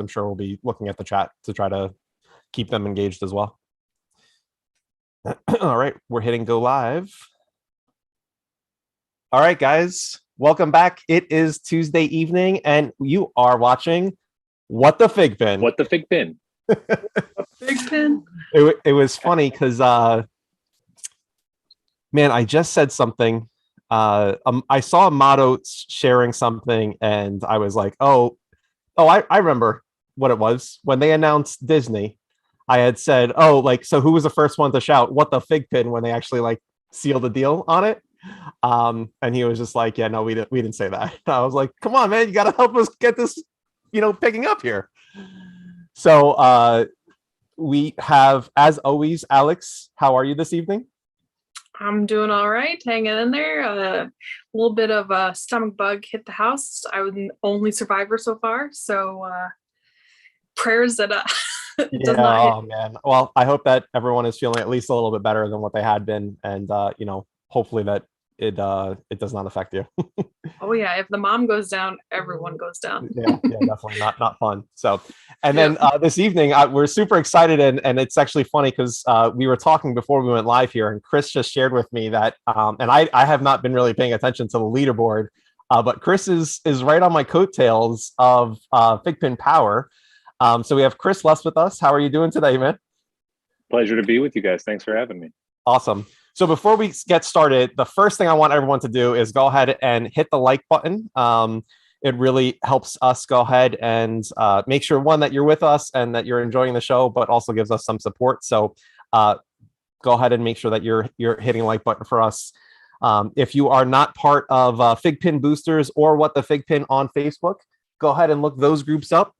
I'm sure we'll be looking at the chat to try to keep them engaged as well. All right, we're hitting go live. All right, guys, welcome back. It is Tuesday evening, and you are watching What the FiGPiN. What the FiGPiN? FiGPiN. It was funny because, man, I just said something. I saw a motto sharing something, and I was like, I remember what it was when they announced Disney. I had said, so who was the first one to shout "What the FiGPiN" when they actually like sealed the deal on it? And he was just like, yeah, no, we didn't say that. I was like, come on, man, you got to help us get this, picking up here. So we have, as always, Alex. How are you this evening? I'm doing all right, hanging in there. A little bit of a stomach bug hit the house. I was the only survivor so far, so prayers that it does not hit. Oh man. Well, I hope that everyone is feeling at least a little bit better than what they had been, and hopefully that it does not affect you. Oh yeah, if the mom goes down, everyone goes down. yeah, definitely not fun. So, and then this evening we're super excited, and it's actually funny because we were talking before we went live here, and Chris just shared with me that, and I have not been really paying attention to the leaderboard, but Chris is right on my coattails of FiGPiN Power. So we have Chris Lutz with us. How are you doing today, man? Pleasure to be with you guys. Thanks for having me. Awesome. So before we get started, the first thing I want everyone to do is go ahead and hit the like button. It really helps us go ahead and make sure, one, that you're with us and that you're enjoying the show, but also gives us some support. So go ahead and make sure that you're hitting the like button for us. If you are not part of FiGPiN Boosters or What the FiGPiN on Facebook, go ahead and look those groups up.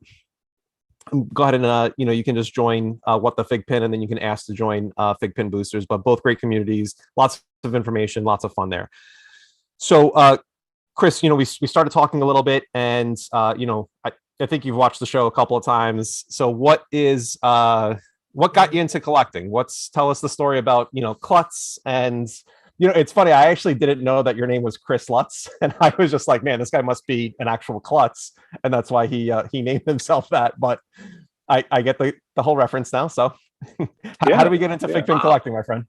Go ahead and you can just join What the FiGPiN, and then you can ask to join FiGPiN Boosters. But both great communities, lots of information, lots of fun there. So Chris, we started talking a little bit, and I think you've watched the show a couple of times. So what got you into collecting? Tell us the story about Clutz. And it's funny, I actually didn't know that your name was Chris Lutz, and I was just like, man, this guy must be an actual Clutz, and that's why he named himself that. But I get the whole reference now. So how do we get into FiGPiN collecting, my friend?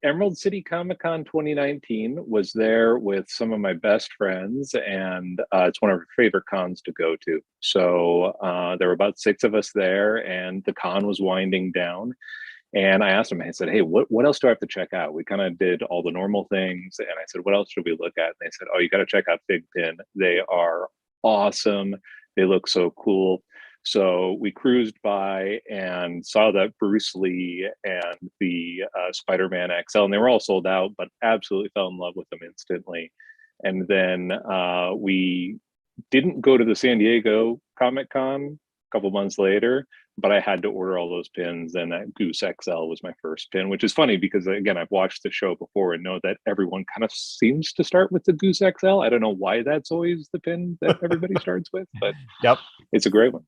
Emerald City Comic Con 2019 was there with some of my best friends, and it's one of our favorite cons to go to. So there were about 6 of us there, and the con was winding down. And I asked them, I said, hey, what else do I have to check out? We kind of did all the normal things. And I said, what else should we look at? And they said, oh, you got to check out FiGPiN. They are awesome. They look so cool. So we cruised by and saw that Bruce Lee and the Spider-Man XL, and they were all sold out, but absolutely fell in love with them instantly. And then we didn't go to the San Diego Comic Con a couple months later, but I had to order all those pins, and that Goose XL was my first pin, which is funny because, again, I've watched the show before and know that everyone kind of seems to start with the Goose XL. I don't know why that's always the pin that everybody starts with, but yep, it's a great one.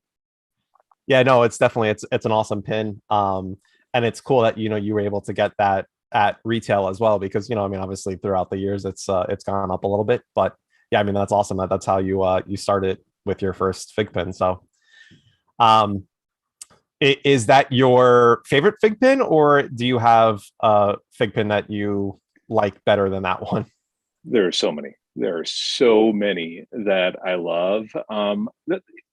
Yeah, no, it's definitely, it's an awesome pin. And it's cool that, you were able to get that at retail as well, because, obviously throughout the years, it's gone up a little bit, but yeah, that's awesome that's how you started with your first FiGPiN. So, is that your favorite FiGPiN, or do you have a FiGPiN that you like better than that one? There are so many. There are so many that I love.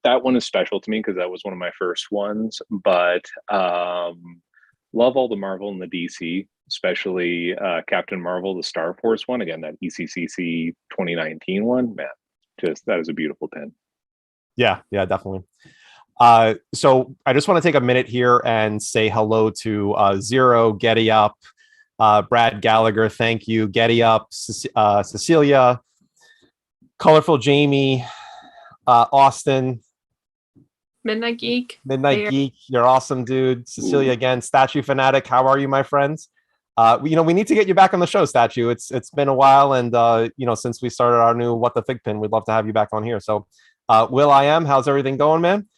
That one is special to me because that was one of my first ones. But love all the Marvel and the DC, especially Captain Marvel, the Star Force one. Again, that ECCC 2019 one. Man, that is a beautiful pin. Yeah, definitely. So I just want to take a minute here and say hello to Zero, Getty Up, Brad Gallagher, thank you, Getty Up, Cecilia, Colorful Jamie, Austin, Midnight Geek, you're awesome, dude. Cecilia again, Statue Fanatic, how are you, my friends? We need to get you back on the show, Statue. It's been a while, and since we started our new What the FiGPiN, we'd love to have you back on here. So Will I Am, how's everything going, man?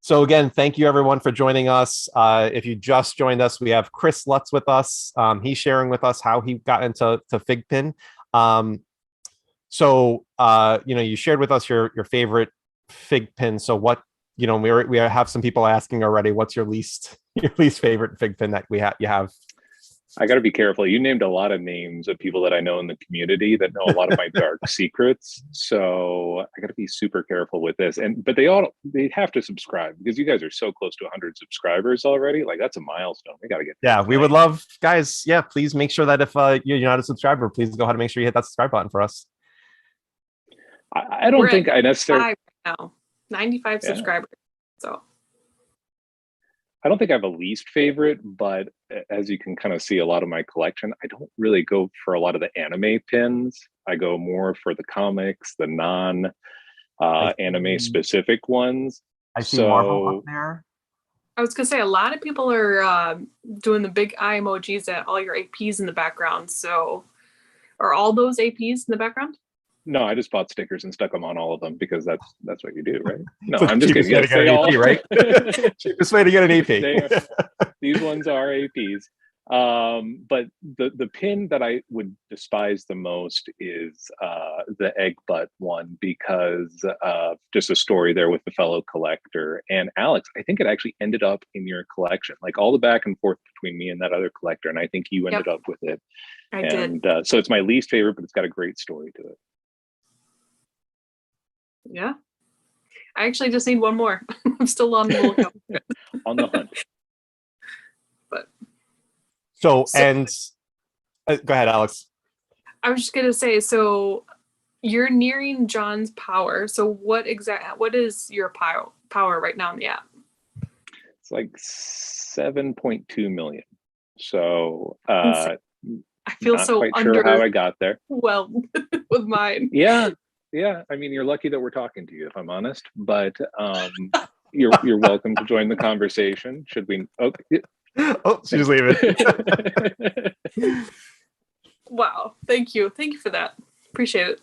So again, thank you everyone for joining us. If you just joined us, we have Chris Lutz with us. He's sharing with us how he got into FiGPiN. So you shared with us your favorite FiGPiN. So what, we have some people asking already, what's your least favorite FiGPiN that you have? I got to be careful. You named a lot of names of people that I know in the community that know a lot of my dark secrets. So I got to be super careful with this. But they have to subscribe because you guys are so close to 100 subscribers already. Like that's a milestone. We got to get. Yeah, we would love, guys. Yeah, please make sure that if you're not a subscriber, please go ahead and make sure you hit that subscribe button for us. I don't think I necessarily now 95 subscribers. So I don't think I have a least favorite, but as you can kind of see a lot of my collection, I don't really go for a lot of the anime pins. I go more for the comics, the non anime specific ones. I see Marvel up there. I was gonna say a lot of people are doing the big eye emojis at all your APs in the background. So are all those APs in the background? No, I just bought stickers and stuck them on all of them because that's what you do, right? No, so I'm just kidding. Yes, they all, AP, right? Cheapest way to get an AP. These ones are APs. But the pin that I would despise the most is the egg butt one because just a story there with the fellow collector. And Alex, I think it actually ended up in your collection, like all the back and forth between me and that other collector. And I think you ended up with it. I did. So it's my least favorite, but it's got a great story to it. Yeah. I actually just need one more. I'm still on the lookout. On the hunt. But go ahead, Alex. I was just gonna say, so you're nearing John's power. So what is your power right now in the app? It's like 7.2 million. So I feel not so quite sure how I got there. Well, with mine. Yeah. I mean, you're lucky that we're talking to you, if I'm honest. But you're welcome to join the conversation. Should we? Oh, she's leaving. Wow. Thank you for that. Appreciate it.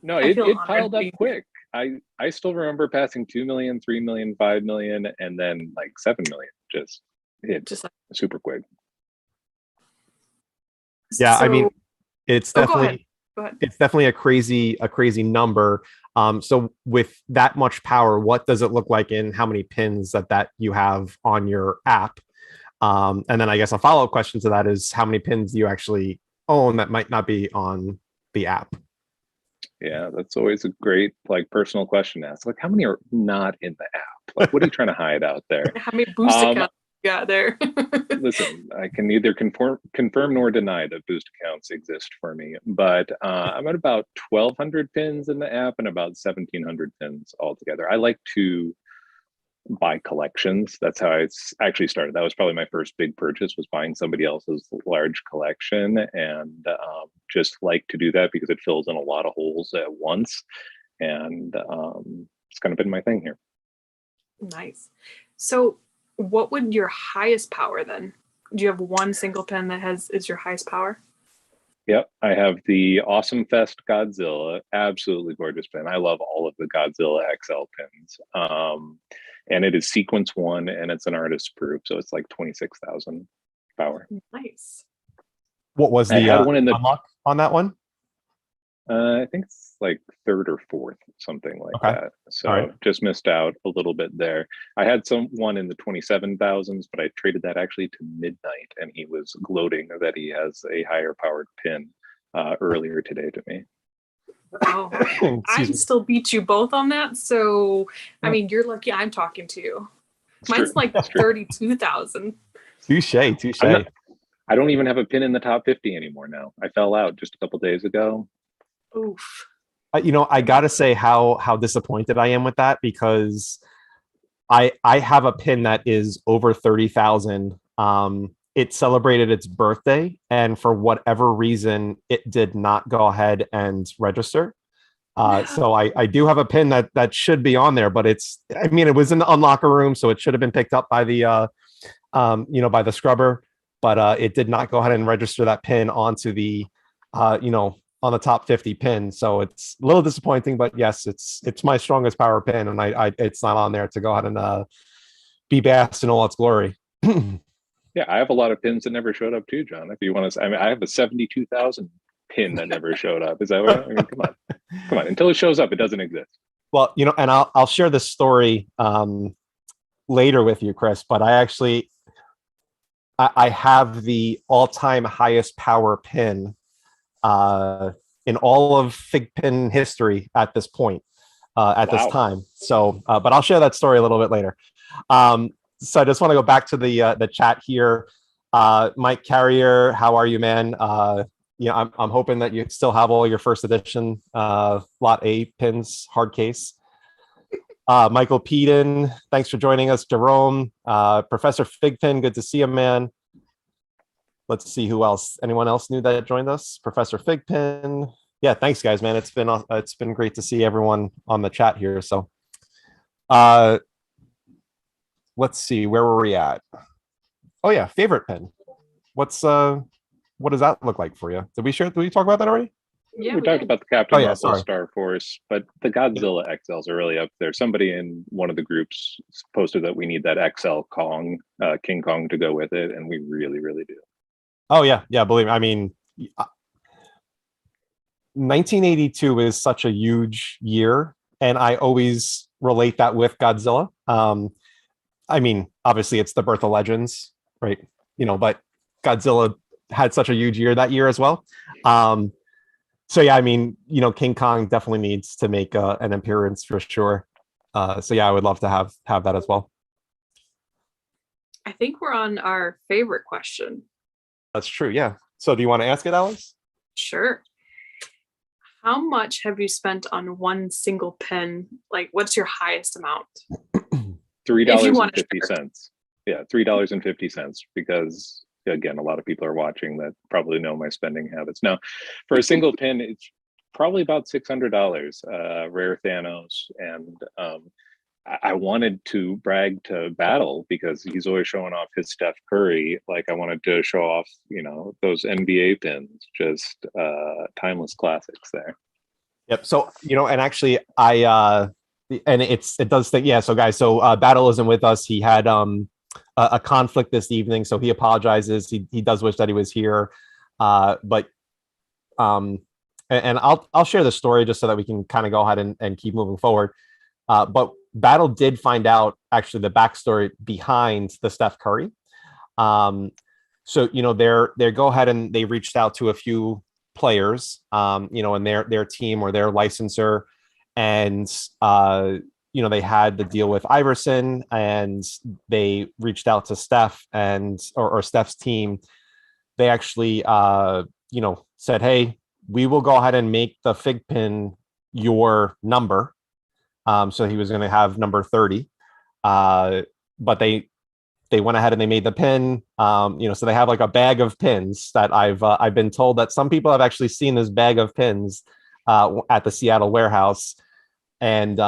No, it piled up quick. I still remember passing 2 million, 3 million, 5 million, and then like 7 million. Just super quick. Yeah, I mean, it's definitely Go ahead. It's definitely a crazy number. So with that much power, what does it look like in how many pins that you have on your app? And then I guess a follow-up question to that is how many pins do you actually own that might not be on the app? Yeah, that's always a great personal question to ask. Like, how many are not in the app? Like, what are you trying to hide out there? How many boost accounts you got there? Listen, I can neither confirm nor deny that boost accounts exist for me, but I'm at about 1,200 pins in the app and about 1,700 pins altogether. I like to buy collections. That's how I actually started. That was probably my first big purchase, was buying somebody else's large collection, and just like to do that because it fills in a lot of holes at once, and it's kind of been my thing here. Nice. So what would your highest power then? Do you have one single pin that is your highest power? Yep, I have the Awesome Fest Godzilla, absolutely gorgeous pin. I love all of the Godzilla XL pins. And it is sequence 1 and it's an artist proof. So it's like 26,000 power. Nice. What was the one in the unlock on that one? I think it's like 3rd or 4th, something like that. So just missed out a little bit there. I had one in the 27,000s, but I traded that actually to Midnight, and he was gloating that he has a higher powered pin earlier today to me. Oh, I still beat you both on that. So, I mean, you're lucky I'm talking to you. Mine's like 32,000. Touche. I don't even have a pin in the top 50 anymore now. I fell out just a couple days ago. Oof. I gotta say how disappointed I am with that, because I have a pin that is over 30,000. It celebrated its birthday, and for whatever reason, it did not go ahead and register. So I do have a pin that should be on there, but it was in the unlocker room, so it should have been picked up by the by the scrubber, but it did not go ahead and register that pin onto the on the top 50 pin. So it's a little disappointing, but yes, it's my strongest power pin, and it's not on there to go ahead and be basked in all its glory. Yeah, I have a lot of pins that never showed up too, John. If you want to, I have a 72,000 pin that never showed up. Is that what? I mean, come on. Until it shows up, it doesn't exist. Well, and I'll share this story later with you, Chris. But I have the all-time highest power pin in all of FiGPiN history at this point, at this time. So, but I'll share that story a little bit later. So I just want to go back to the chat here. Mike Carrier, how are you, man? I'm hoping that you still have all your first edition Lot A pins, hard case. Michael Peden, thanks for joining us. Jerome, Professor FiGPiN, good to see you, man. Let's see who else. Anyone else new that joined us? Professor FiGPiN. Yeah, thanks, guys, man. It's been great to see everyone on the chat here. So, let's see, where were we at? Oh yeah, favorite pin. What does that look like for you? Did we talk about that already? Yeah, we talked about the Captain Marvel Star Force, but the Godzilla XLs are really up there. Somebody in one of the groups posted that we need that XL Kong, King Kong to go with it, and we really, really do. Oh yeah, believe me. I mean, 1982 is such a huge year, and I always relate that with Godzilla. I mean, obviously it's the birth of legends, right? But Godzilla had such a huge year that year as well. So yeah, I mean, King Kong definitely needs to make an appearance for sure. So yeah, I would love to have that as well. I think we're on our favorite question. That's true. Yeah. So do you want to ask it, Alex? Sure. How much have you spent on one single pin? Like, what's your highest amount? $3.50. Yeah, $3.50, because again, a lot of people are watching that probably know my spending habits. Now, for a single pin, it's probably about $600, rare Thanos. And I wanted to brag to Battle because he's always showing off his Steph Curry. Like, I wanted to show off, those NBA pins, just timeless classics there. Yep. So, and actually it does think, yeah. So guys, Battle isn't with us. He had a conflict this evening, so he apologizes. He does wish that he was here, but and I'll share the story just so that we can kind of go ahead and keep moving forward. But Battle did find out actually the backstory behind the Steph Curry. So they go ahead and they reached out to a few players, in their team or their licensor, and they had the deal with Iverson, and they reached out to Steph or Steph's team. They actually, said, hey, we will go ahead and make the FiGPiN your number. So he was going to have number 30. But they went ahead and they made the pin. So they have like a bag of pins that I've been told that some people have actually seen this bag of pins at the Seattle warehouse. And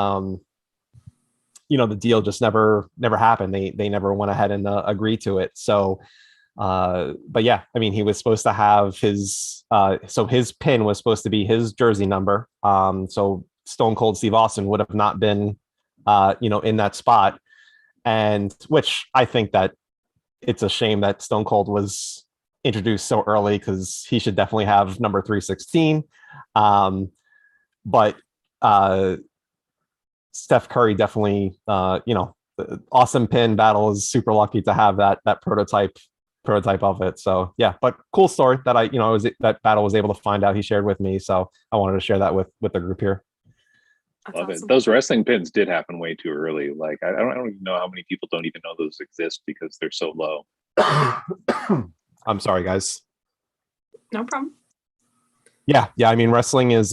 the deal just never happened. They never went ahead and agreed to it. So, but yeah, I mean, he was supposed to have his pin was supposed to be his jersey number. So Stone Cold Steve Austin would have not been, in that spot. And which I think that it's a shame that Stone Cold was introduced so early, because he should definitely have number 316. But Steph Curry definitely, awesome pin. Battle is super lucky to have that prototype of it. So yeah, but cool story that that Battle was able to find out. He shared with me, so I wanted to share that with the group here. Love it. Those wrestling pins did happen way too early. Like I don't even know how many people don't even know those exist because they're so low. I'm sorry, guys. No problem. Yeah. I mean, wrestling is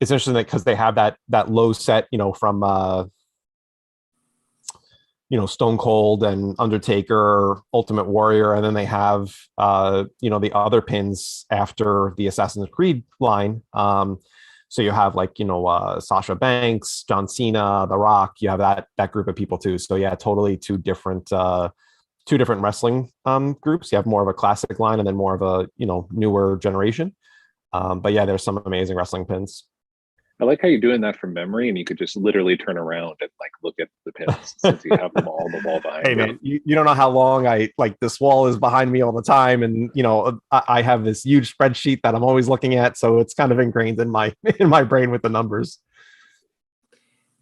it's interesting because they have that low set, from Stone Cold and Undertaker, Ultimate Warrior, and then they have the other pins after the Assassin's Creed line. So you have like Sasha Banks, John Cena, The Rock. You have that group of people too. So yeah, totally two different wrestling groups. You have more of a classic line and then more of a newer generation. But yeah, there's some amazing wrestling pins. I like how you're doing that from memory, and you could just literally turn around and like look at the pins since you have them all on the wall behind Hey you. man, you don't know how long I like this wall is behind me all the time, and I have this huge spreadsheet that I'm always looking at, so it's kind of ingrained in my brain with the numbers.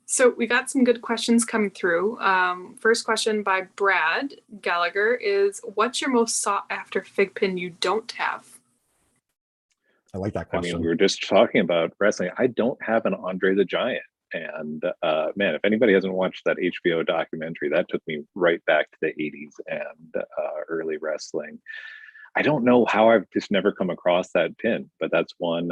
So we got some good questions coming through. First question by Brad Gallagher is, what's your most sought after FiGPiN you don't have? I like that I question. mean, we were just talking about wrestling. I don't have an Andre the Giant. And man, if anybody hasn't watched that HBO documentary, that took me right back to the 80s and early wrestling. I don't know how I've just never come across that pin, but that's one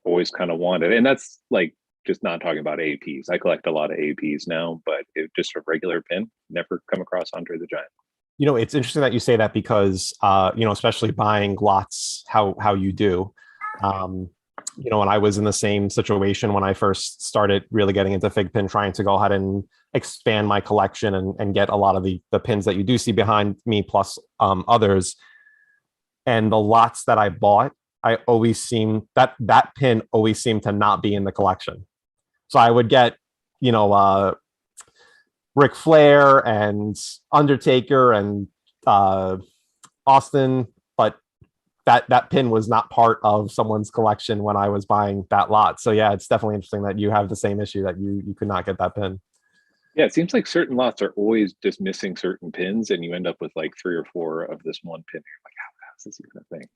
always kind of wanted. And that's like just not talking about APs. I collect a lot of APs now, but it just a regular pin, never come across Andre the Giant. It's interesting that you say that because, especially buying lots, how you do. When I was in the same situation when I first started really getting into FiGPiN, trying to go ahead and expand my collection and get a lot of the pins that you do see behind me, plus others. And the lots that I bought, I always seem that pin always seemed to not be in the collection. So I would get, Ric Flair and Undertaker and Austin, but that pin was not part of someone's collection when I was buying that lot. So yeah, it's definitely interesting that you have the same issue, that you could not get that pin. Yeah, it seems like certain lots are always just missing certain pins, and you end up with like 3 or 4 of this one pin. You're like, how is this even a thing?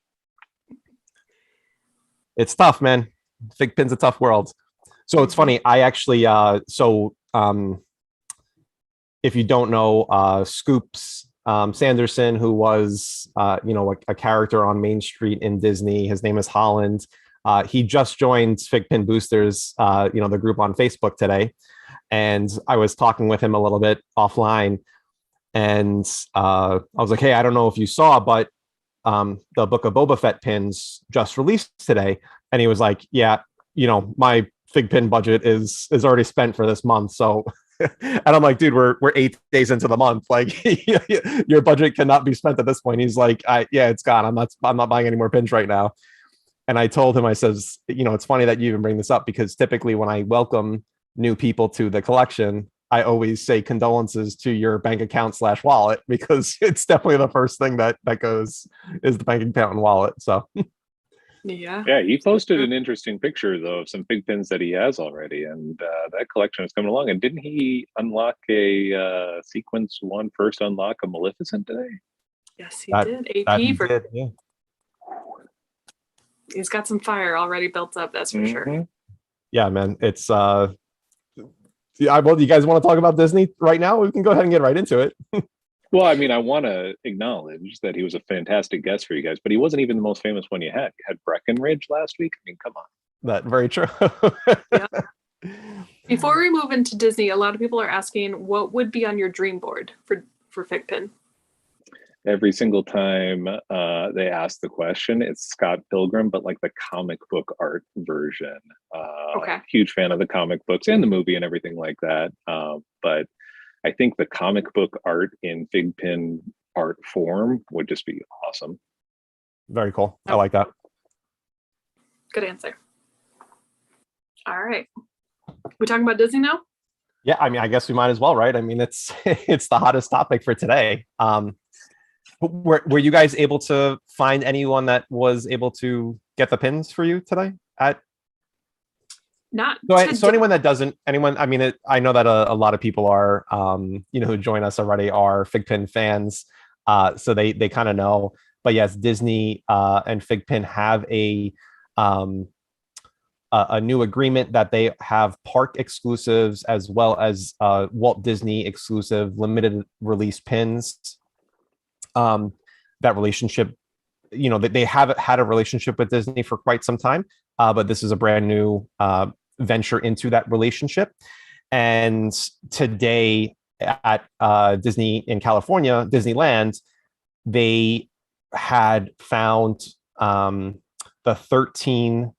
It's tough, man. FiGPiN's a tough world. So it's funny. I actually, if you don't know, Scoops Sanderson, who was, a character on Main Street in Disney. His name is Holland. He just joined FiGPiN Boosters, the group on Facebook today. And I was talking with him a little bit offline. And I was like, hey, I don't know if you saw, but the Book of Boba Fett pins just released today. And he was like, yeah, my FiGPiN budget is already spent for this month. So, and I'm like, dude, we're 8 days into the month. Like, your budget cannot be spent at this point. He's like, yeah, it's gone. I'm not buying any more pins right now. And I told him, I says, it's funny that you even bring this up, because typically when I welcome new people to the collection, I always say condolences to your bank account / wallet, because it's definitely the first thing that goes is the bank account and wallet. So yeah, he posted an interesting picture though of some big pins that he has already, and that collection is coming along. And didn't he unlock a sequence 1 first unlock a Maleficent today? Yes, he did. AP he for did, yeah. He's got some fire already built up, that's for sure. Yeah, man. It's well, you guys want to talk about Disney right now? We can go ahead and get right into it. Well, I mean, I want to acknowledge that he was a fantastic guest for you guys, but he wasn't even the most famous one you had. You had Breckenridge last week. I mean, come on. That very true. Yeah. Before we move into Disney, a lot of people are asking, what would be on your dream board for FiGPiN? Every single time they ask the question, it's Scott Pilgrim, but like the comic book art version. Okay. Huge fan of the comic books and the movie and everything like that. But I think the comic book art in FiGPiN art form would just be awesome. Very cool. I like that. Good answer. All right. We talking about Disney now? Yeah, I mean, I guess we might as well, right? I mean, it's the hottest topic for today. Were you guys able to find anyone that was able to get the pins for you today? So anyone that doesn't, I mean, I know that a lot of people are, who join us already are FiGPiN fans, so they kind of know. But yes, Disney and FiGPiN have a new agreement that they have park exclusives as well as Walt Disney exclusive limited release pins. That relationship, they have had a relationship with Disney for quite some time, but this is a brand new venture into that relationship. And today at Disney in California, Disneyland, they had found the 13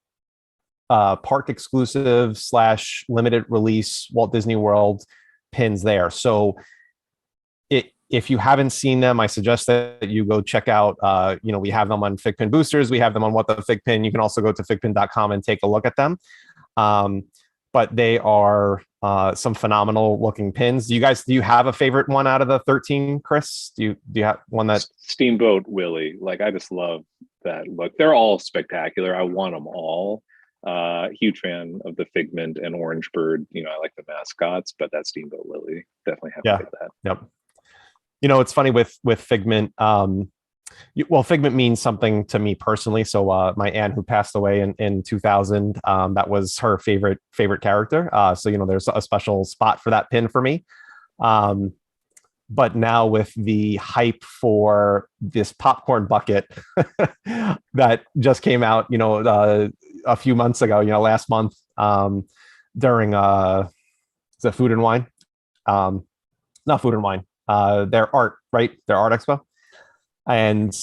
park exclusive / limited release Walt Disney World pins there. So if you haven't seen them, I suggest that you go check out, we have them on FiGPiN Boosters. We have them on What the FiGPiN. You can also go to figpin.com and take a look at them. But they are some phenomenal looking pins. Do you have a favorite one out of the 13, Chris? Do you have one that Steamboat Willie? Like, I just love that look. They're all spectacular. I want them all. Huge fan of the Figment and Orange Bird. I like the mascots, but that Steamboat Willie, definitely have to get that. Yep. It's funny with Figment. Figment means something to me personally. So my aunt, who passed away in 2000, that was her favorite character. So there's a special spot for that pin for me. But now with the hype for this popcorn bucket that just came out, a few months ago, last month, during the Food and Wine, not Food and Wine, their art expo. And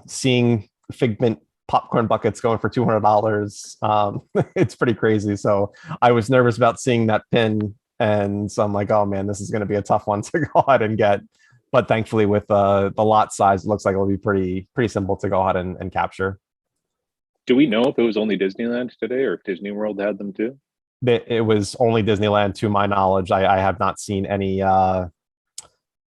seeing Figment popcorn buckets going for $200, it's pretty crazy. So I was nervous about seeing that pin, and so I'm like, oh man, this is going to be a tough one to go ahead and get. But thankfully, with the lot size, it looks like it'll be pretty simple to go ahead and capture. Do we know if it was only Disneyland today, or if Disney World had them too? It was only Disneyland, to my knowledge. I have not seen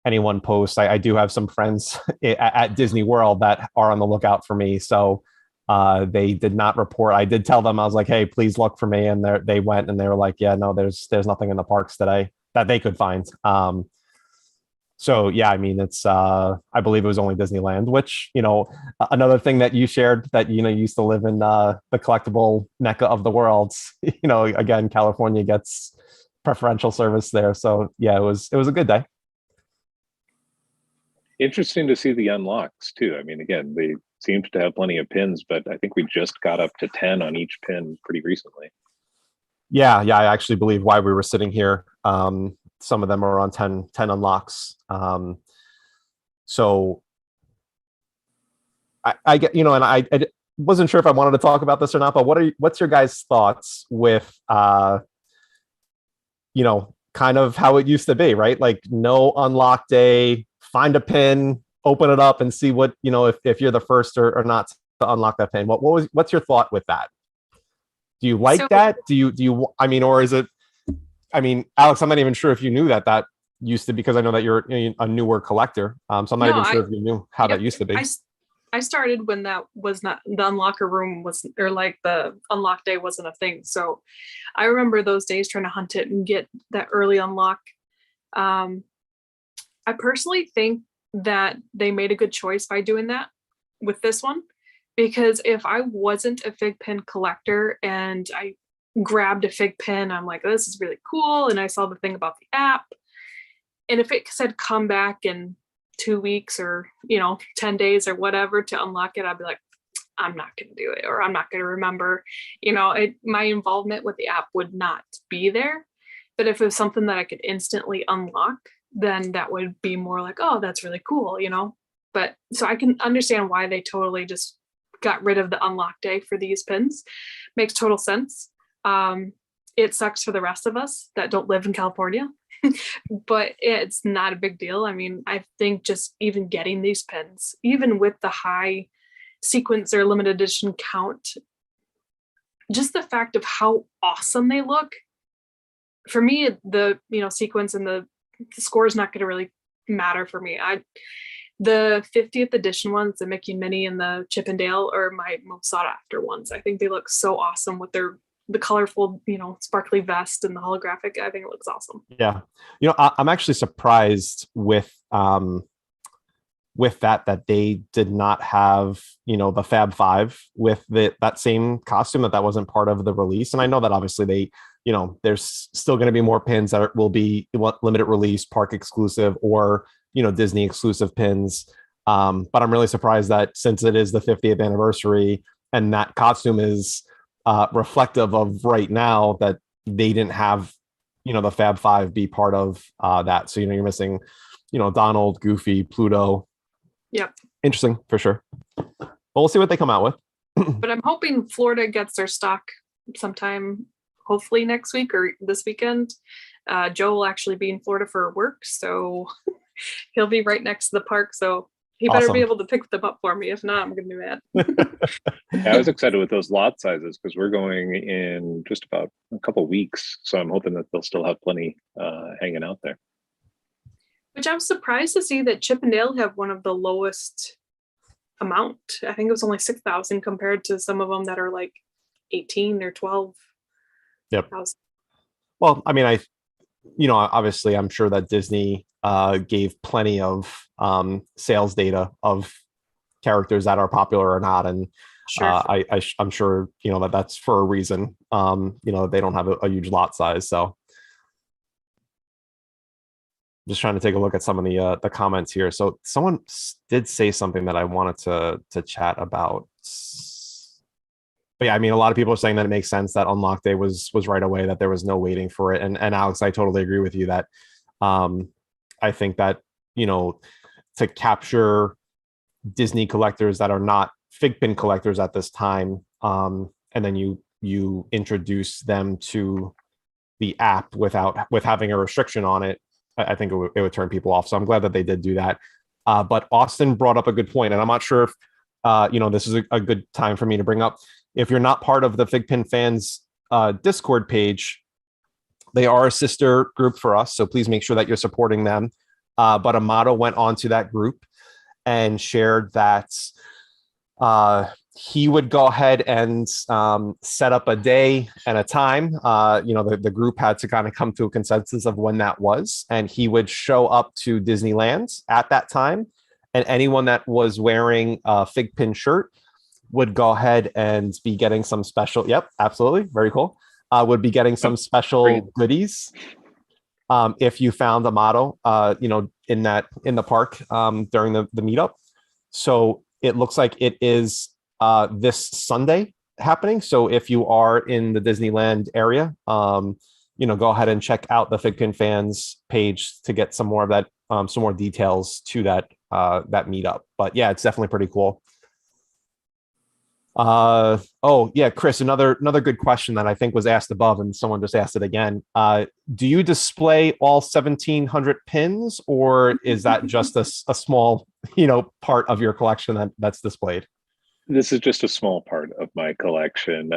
anyone post. I do have some friends at Disney World that are on the lookout for me. So they did not report. I did tell them, I was like, hey, please look for me. And they went and they were like, yeah, no, there's nothing in the parks today that they could find. So yeah, I mean, it's I believe it was only Disneyland, which, another thing that you shared, that you used to live in the collectible mecca of the world. Again, California gets preferential service there. So yeah, it was a good day. Interesting to see the unlocks too. I mean, again, they seem to have plenty of pins, but I think we just got up to 10 on each pin pretty recently. Yeah, I actually believe while we were sitting here, some of them are on 10 unlocks. So I get, and I wasn't sure if I wanted to talk about this or not, but what's your guys' thoughts with, kind of how it used to be, right? Like, no unlock day, find a pin, open it up and see what, if you're the first or not to unlock that pin. What's your thought with that? Do you like that? Do you, I mean, or is it, I mean, Alex, I'm not even sure if you knew that used to, because I know that you're a newer collector. So I'm not even sure if you knew how that used to be. I started when that was not, the unlocker room was, or like the unlock day wasn't a thing. So I remember those days trying to hunt it and get that early unlock. I personally think that they made a good choice by doing that with this one, because if I wasn't a FiGPiN collector and I grabbed a FiGPiN, I'm like, oh, this is really cool, and I saw the thing about the app, and if it said come back in 2 weeks or 10 days or whatever to unlock it, I'd be like, I'm not going to do it, or I'm not going to remember. My involvement with the app would not be there. But if it was something that I could instantly unlock, then that would be more like, oh, that's really cool, But so I can understand why they totally just got rid of the unlock day for these pins. Makes total sense. It sucks for the rest of us that don't live in California, but it's not a big deal. I mean, I think just even getting these pins, even with the high sequence or limited edition count, just the fact of how awesome they look. For me, the sequence and the score is not going to really matter for me. The 50th edition ones, the Mickey and Minnie and the Chip and Dale, are my most sought after ones. I think they look so awesome with the colorful, sparkly vest and the holographic. I think it looks awesome. Yeah. I'm actually surprised with that they did not have, the Fab Five with that same costume, that wasn't part of the release. And I know that obviously they, there's still going to be more pins that will be limited release, park exclusive, or, Disney exclusive pins. But I'm really surprised that since it is the 50th anniversary and that costume is reflective of right now, that they didn't have, the Fab Five be part of that. So, you're missing, Donald, Goofy, Pluto. Yep. Interesting for sure. But we'll see what they come out with. But I'm hoping Florida gets their stock sometime, hopefully next week or this weekend. Joe will actually be in Florida for work, so he'll be right next to the park. So he better Awesome. be able to pick them up for me. If not, I'm gonna be mad. Yeah, I was excited with those lot sizes because we're going in just about a couple weeks. So I'm hoping that they'll still have plenty hanging out there. Which I'm surprised to see that Chippendale have one of the lowest amount. I think it was only 6,000 compared to some of them that are like 18 or 12. Yep. Well, I mean, obviously I'm sure that Disney gave plenty of sales data of characters that are popular or not. And Sure. I'm sure, that's for a reason. They don't have a huge lot size. So just trying to take a look at some of the comments here. So someone did say something that I wanted to chat about. But yeah, I mean, a lot of people are saying that it makes sense that unlock day was right away, that there was no waiting for it. And Alex, I totally agree with you that I think that, to capture Disney collectors that are not FiGPiN collectors at this time, and then you introduce them to the app with having a restriction on it, I think it would turn people off. So I'm glad that they did do that. But Austin brought up a good point, and I'm not sure if this is a good time for me to bring up. If you're not part of the FiGPiN fans Discord page, they are a sister group for us, so please make sure that you're supporting them. But Amato went onto that group and shared that he would go ahead and set up a day and a time. The group had to kind of come to a consensus of when that was, and he would show up to Disneyland at that time, and anyone that was wearing a FiGPiN shirt would go ahead and be getting some special. Yep, absolutely, very cool. Would be getting some special goodies if you found Amato, in the park during the meetup. So it looks like it is this Sunday happening. So if you are in the Disneyland area, go ahead and check out the FiGPiN fans page to get some more of that, some more details to that meetup. But yeah, it's definitely pretty cool. Oh yeah, Chris, another good question that I think was asked above, and someone just asked it again. Do you display all 1,700 pins, or is that just a small, part of your collection that's displayed? This is just a small part of my collection.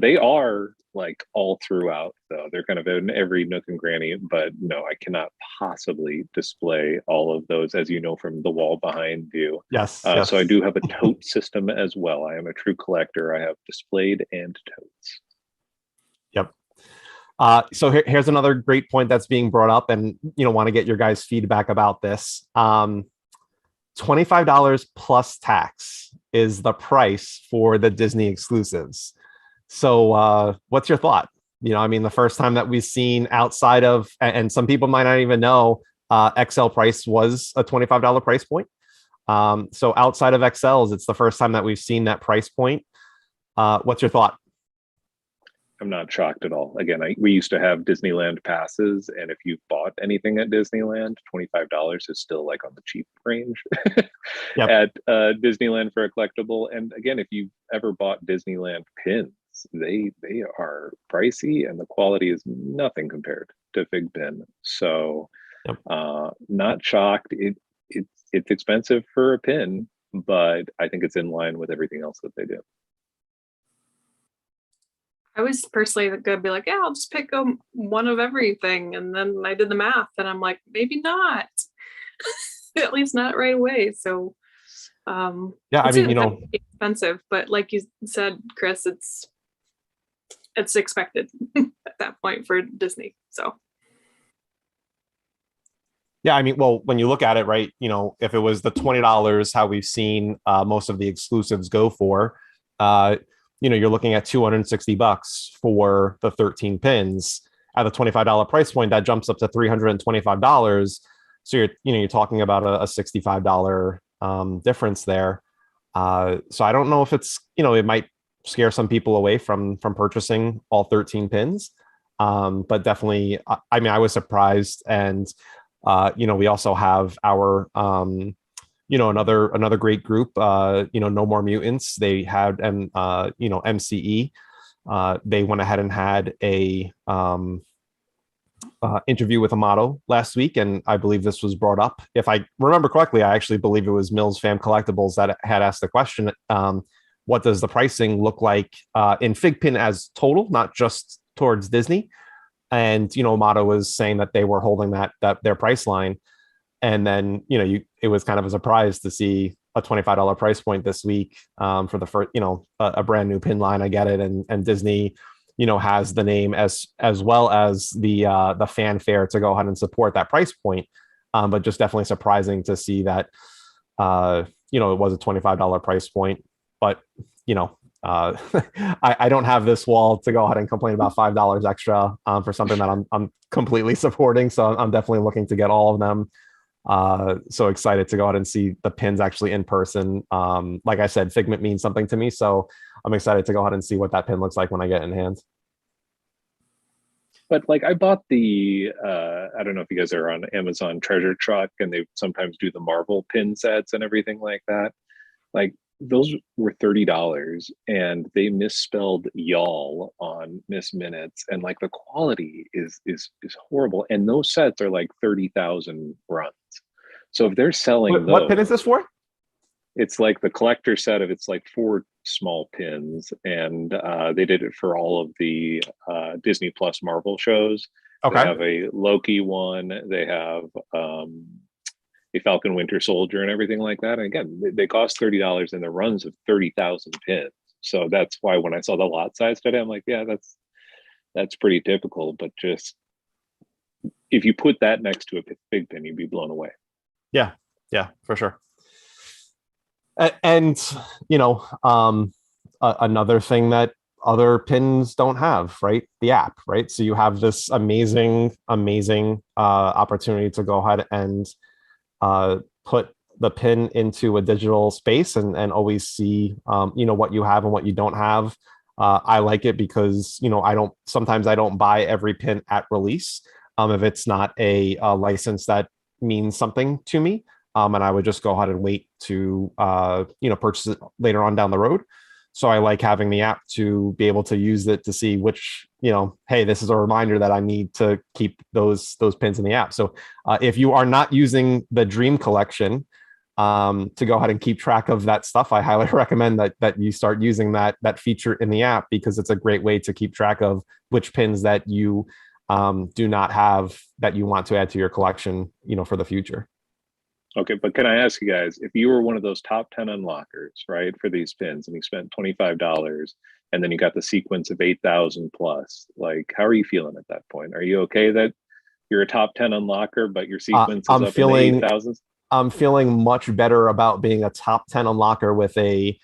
They are like all throughout, though. They're kind of in every nook and cranny, but no, I cannot possibly display all of those, as you know, from the wall behind you. Yes. So I do have a tote system as well. I am a true collector. I have displayed and totes. Yep. So here's another great point that's being brought up, and want to get your guys' feedback about this. $25 plus tax is the price for the Disney exclusives. So what's your thought? The first time that we've seen outside of, and some people might not even know, XL price was a $25 price point. So outside of XLs, it's the first time that we've seen that price point. What's your thought? I'm not shocked at all. Again, we used to have Disneyland passes, and if you bought anything at Disneyland, $25 is still like on the cheap range at Disneyland for a collectible. And again, if you've ever bought Disneyland pins, they are pricey, and the quality is nothing compared to FiGPiN. So, not shocked. It's expensive for a pin, but I think it's in line with everything else that they do. I was personally gonna be like, yeah, I'll just pick one of everything, and then I did the math, and I'm like, maybe not, at least not right away. So, yeah, I mean, expensive, but like you said, Chris, it's expected at that point for Disney. So, yeah, I mean, well, when you look at it, right, if it was the $20, how we've seen most of the exclusives go for, you're looking at $260 for the 13 pins. At the $25 price point, that jumps up to $325. So you're talking about a $65 difference there. So I don't know if it's, it might scare some people away from purchasing all 13 pins. But definitely, I mean, I was surprised. And we also have our another great group, No More Mutants. They had MCE They went ahead and had a interview with Amato last week, and I believe this was brought up. If I remember correctly, I actually believe it was Mills Fam Collectibles that had asked the question, what does the pricing look like in FiGPiN as total, not just towards Disney? And, Amato was saying that they were holding that their price line. And then, it was kind of a surprise to see a $25 price point this week for the first, a brand new pin line. I get it. And Disney, has the name as well as the fanfare to go ahead and support that price point. But just definitely surprising to see that, it was a $25 price point. But, I don't have this wall to go ahead and complain about $5 extra for something that I'm completely supporting. So I'm definitely looking to get all of them. So excited to go out and see the pins actually in person. Like I said, Figment means something to me, so I'm excited to go ahead and see what that pin looks like when I get it in hand. But like I bought the I don't know if you guys are on Amazon Treasure Truck, and they sometimes do the Marvel pin sets and everything like that. Like those were $30, and they misspelled y'all on Miss Minutes, and like the quality is horrible. And those sets are like 30,000 runs. So if they're selling What pin is this for? It's like the collector set of, it's like 4 small pins, and they did it for all of the Disney Plus Marvel shows. Okay. They have a Loki one. They have a Falcon Winter Soldier and everything like that. And again, they cost $30 and the runs of 30,000 pins. So that's why when I saw the lot size today, I'm like, yeah, that's pretty typical. But just if you put that next to a big pin, you'd be blown away. Yeah, for sure. And another thing that other pins don't have, right? The app, right? So you have this amazing opportunity to go ahead and put the pin into a digital space and always see what you have and what you don't have. I like it because sometimes I don't buy every pin at release if it's not a license that means something to me. And I would just go ahead and wait to purchase it later on down the road. So I like having the app to be able to use it to see which, hey, this is a reminder that I need to keep those pins in the app. So if you are not using the Dream Collection to go ahead and keep track of that stuff, I highly recommend that you start using that feature in the app, because it's a great way to keep track of which pins that you do not have that you want to add to your collection, for the future. Okay, but can I ask you guys, if you were one of those top 10 unlockers, right, for these pins, and you spent $25, and then you got the sequence of 8,000 plus, like, how are you feeling at that point? Are you okay that you're a top 10 unlocker, but your sequence is up in the 8,000s? I'm feeling much better about being a top 10 unlocker with a,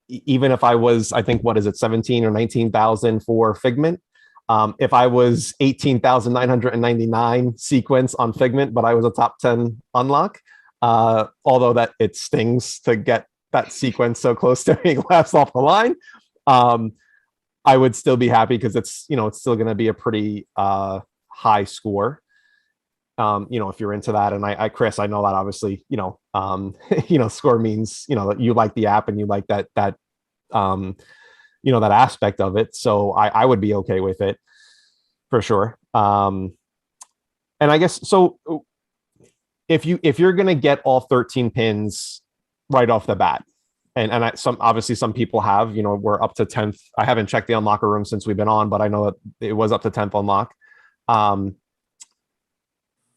even if I was, I think, what is it, 17 or 19,000 for Figment. If I was 18,999 sequence on Figment, but I was a top 10 unlock, although that it stings to get that sequence so close to being last off the line, I would still be happy because it's still going to be a pretty high score. If you're into that, and I Chris, I know that obviously, score means, that you like the app and you like that that aspect of it. So I would be okay with it for sure. And I guess, so if you're going to get all 13 pins right off the bat, and obviously some people have, we're up to 10th. I haven't checked the unlocker room since we've been on, but I know that it was up to 10th unlock.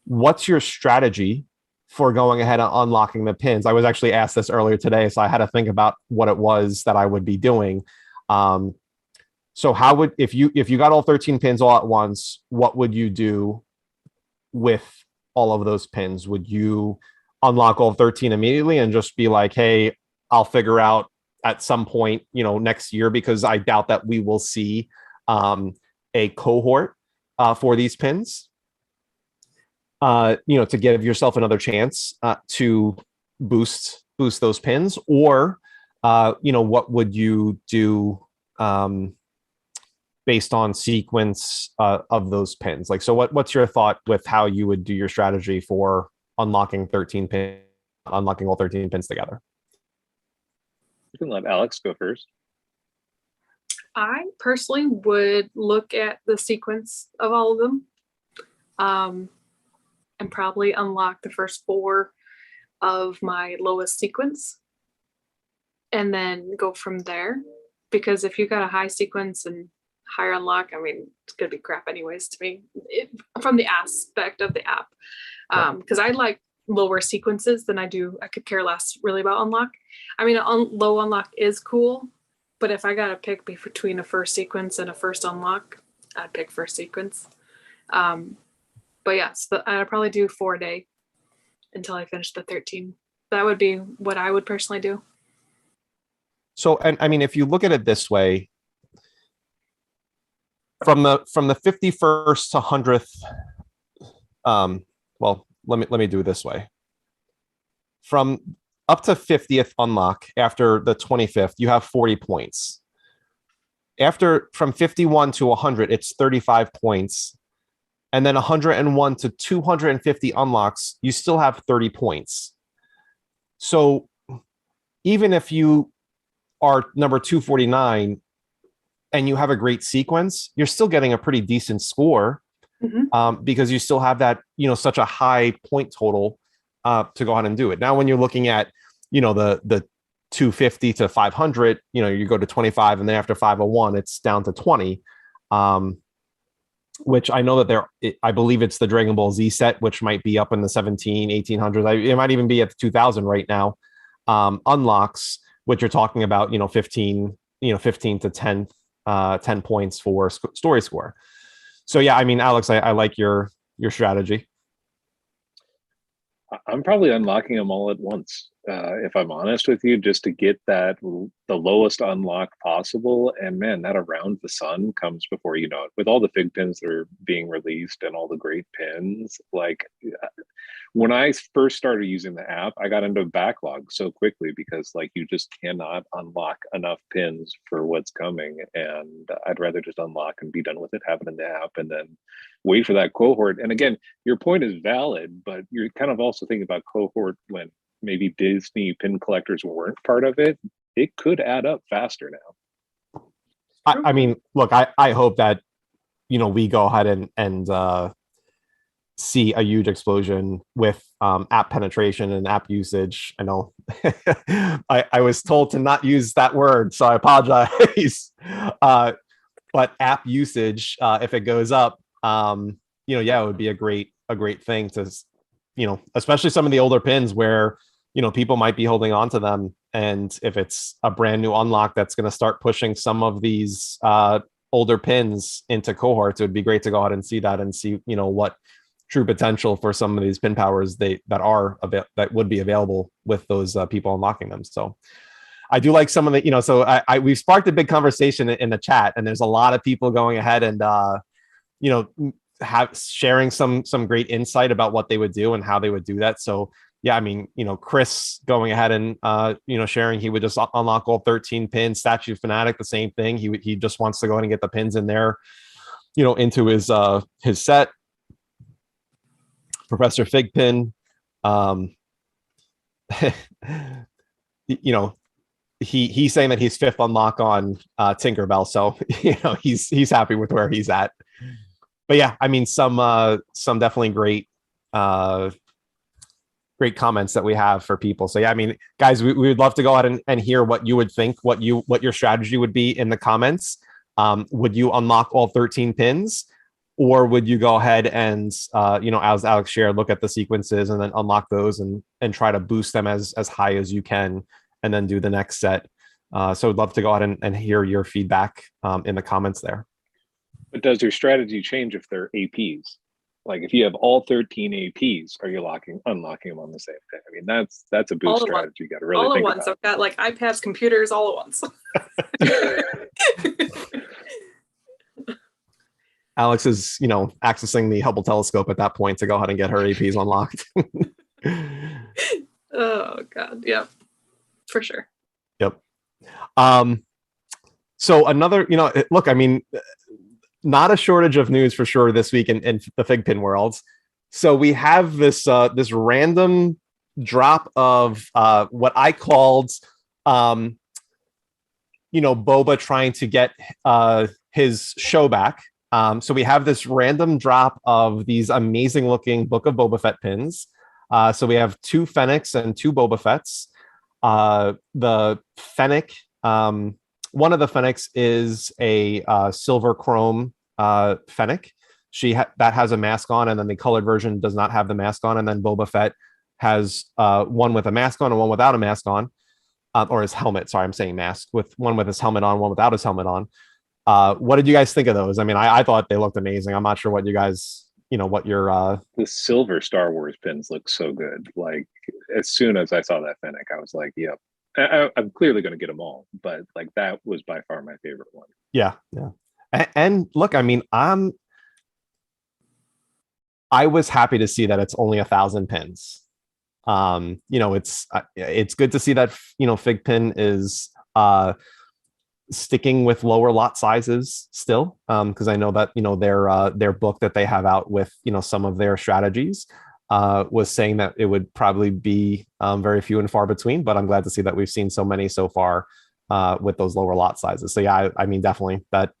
What's your strategy for going ahead and unlocking the pins? I was actually asked this earlier today, so I had to think about what it was that I would be doing. So how would, if you got all 13 pins all at once, what would you do with all of those pins? Would you unlock all 13 immediately and just be like, hey, I'll figure out at some point, next year, because I doubt that we will see a cohort for these pins, to give yourself another chance to boost those pins? Or what would you do based on sequence of those pins? Like, so what's your thought with how you would do your strategy for unlocking all 13 pins together? You can let Alex go first. I personally would look at the sequence of all of them, and probably unlock the first 4 of my lowest sequence, and then go from there. Because if you got a high sequence and higher unlock, I mean, it's gonna be crap anyways to me, from the aspect of the app. Because I like lower sequences than I could care less really about unlock. I mean, low unlock is cool, but if I gotta pick between a first sequence and a first unlock, I'd pick first sequence. But yeah, so I'd probably do 4 a day until I finish the 13. That would be what I would personally do. So, and I mean, if you look at it this way, from the 51st to 100th, well, let me do it this way. From up to 50th unlock after the 25th, you have 40 points. After from 51 to 100, it's 35 points. And then 101 to 250 unlocks, you still have 30 points. So even if you are number 249 and you have a great sequence, you're still getting a pretty decent score, because you still have that, such a high point total to go ahead and do it. Now, when you're looking at, the 250 to 500, you go to 25, and then after 501, it's down to 20. Which I know that I believe it's the Dragon Ball Z set, which might be up in the 1800s. It might even be at the 2000 right now. Unlocks, which you're talking about, 15 to 10 points for story score. So yeah, I mean, Alex, I like your strategy. I'm probably unlocking them all at once, if I'm honest with you, just to get the lowest unlock possible. And man, that Around the Sun comes before you know it. With all the FiGPiNs that are being released and all the great pins, like when I first started using the app, I got into a backlog so quickly because like you just cannot unlock enough pins for what's coming. And I'd rather just unlock and be done with it, have it in the app, and then wait for that cohort. And again, your point is valid, but you're kind of also thinking about cohort when maybe Disney pin collectors weren't part of it. It could add up faster now. I mean, look, I hope that, we go ahead and see a huge explosion with app penetration and app usage. I know I was told to not use that word, so I apologize. But app usage, if it goes up, it would be a great thing to, especially some of the older pins where, people might be holding on to them. And if it's a brand new unlock that's going to start pushing some of these older pins into cohorts, it would be great to go ahead and see that and see, what true potential for some of these pin powers that would be available with those people unlocking them. So I do like some of the, so we've sparked a big conversation in the chat, and there's a lot of people going ahead and, sharing some great insight about what they would do and how they would do that. So yeah, I mean, Chris going ahead and, sharing he would just unlock all 13 pins. Statue Fanatic, the same thing. He just wants to go ahead and get the pins in there, into his set. Professor FiGPiN, he's saying that he's 5th unlock on Tinkerbell, so he's happy with where he's at. But yeah, I mean, some definitely great comments that we have for people. So yeah, I mean, guys, we would love to go ahead and hear what you would think, what your strategy would be in the comments. Would you unlock all 13 pins? Or would you go ahead and, as Alex shared, look at the sequences and then unlock those and try to boost them as high as you can, and then do the next set? So I'd love to go ahead and hear your feedback in the comments there. But does your strategy change if they're APs? Like if you have all 13 APs, are you unlocking them on the same day? I mean, that's a boost strategy. You got to really think about. I've got like iPads, computers, all at once. Alex is, accessing the Hubble telescope at that point to go ahead and get her APs unlocked. Oh God, yeah, for sure. Yep. So another, look, I mean, not a shortage of news for sure this week in the FiGPiN world. So we have this random drop of what I called Boba trying to get his show back. So we have this random drop of these amazing looking Book of Boba Fett pins. So we have 2 Fennec's and 2 Boba Fett's. The Fennec, one of the Fennec's is a silver chrome Fennec. That has a mask on, and then the colored version does not have the mask on. And then Boba Fett has one with a mask on and one without a mask on, or his helmet. Sorry, I'm saying mask, with one with his helmet on, one without his helmet on. What did you guys think of those? I mean, I thought they looked amazing. I'm not sure what you guys, what your the silver Star Wars pins look so good. Like as soon as I saw that Fennec, I was like, yep. I'm clearly going to get them all, but like that was by far my favorite one. Yeah. And look, I mean, I was happy to see that it's only 1,000 pins. It's good to see that FiGPiN is sticking with lower lot sizes still, because I know that their book that they have out with some of their strategies was saying that it would probably be very few and far between, but I'm glad to see that we've seen so many so far with those lower lot sizes. So yeah, I mean, definitely that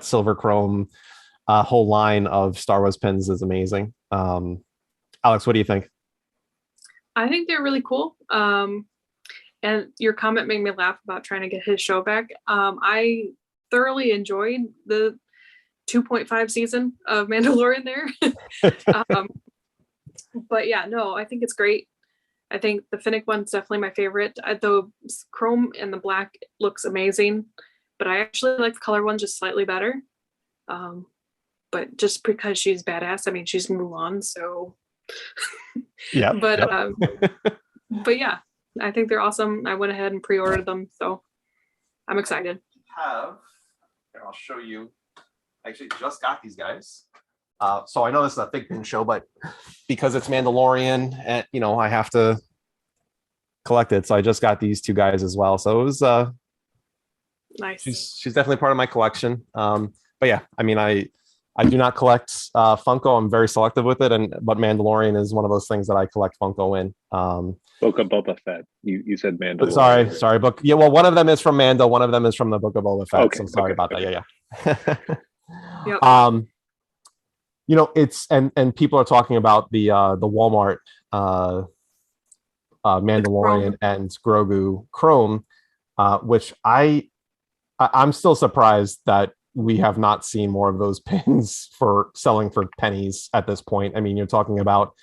silver chrome whole line of Star Wars pins is amazing. Alex, what do you think? I think they're really cool. And your comment made me laugh about trying to get his show back. I thoroughly enjoyed the 2.5 season of Mandalorian there. But yeah, no, I think it's great. I think the Fennec one's definitely my favorite. The chrome and the black looks amazing, but I actually like the color one just slightly better. But just because she's badass, I mean, she's Mulan, so yeah. But yeah, I think they're awesome. I went ahead and pre-ordered them, so I'm excited. I'll show you. I actually just got these guys. So I know this is a FiGPiN show, but because it's Mandalorian, and I have to collect it. So I just got these 2 guys as well. So it was nice. She's definitely part of my collection. But yeah, I mean, I do not collect Funko. I'm very selective with it, but Mandalorian is one of those things that I collect Funko in. Book of Boba Fett. You said Mandalorian. Sorry, book. Yeah, well, one of them is from Mando. One of them is from the Book of Boba Fett. Okay, so I'm sorry about that. Yeah. Yep. It's and people are talking about the Walmart Mandalorian and Grogu Chrome, which I'm still surprised that we have not seen more of those pins for selling for pennies at this point. I mean, you're talking about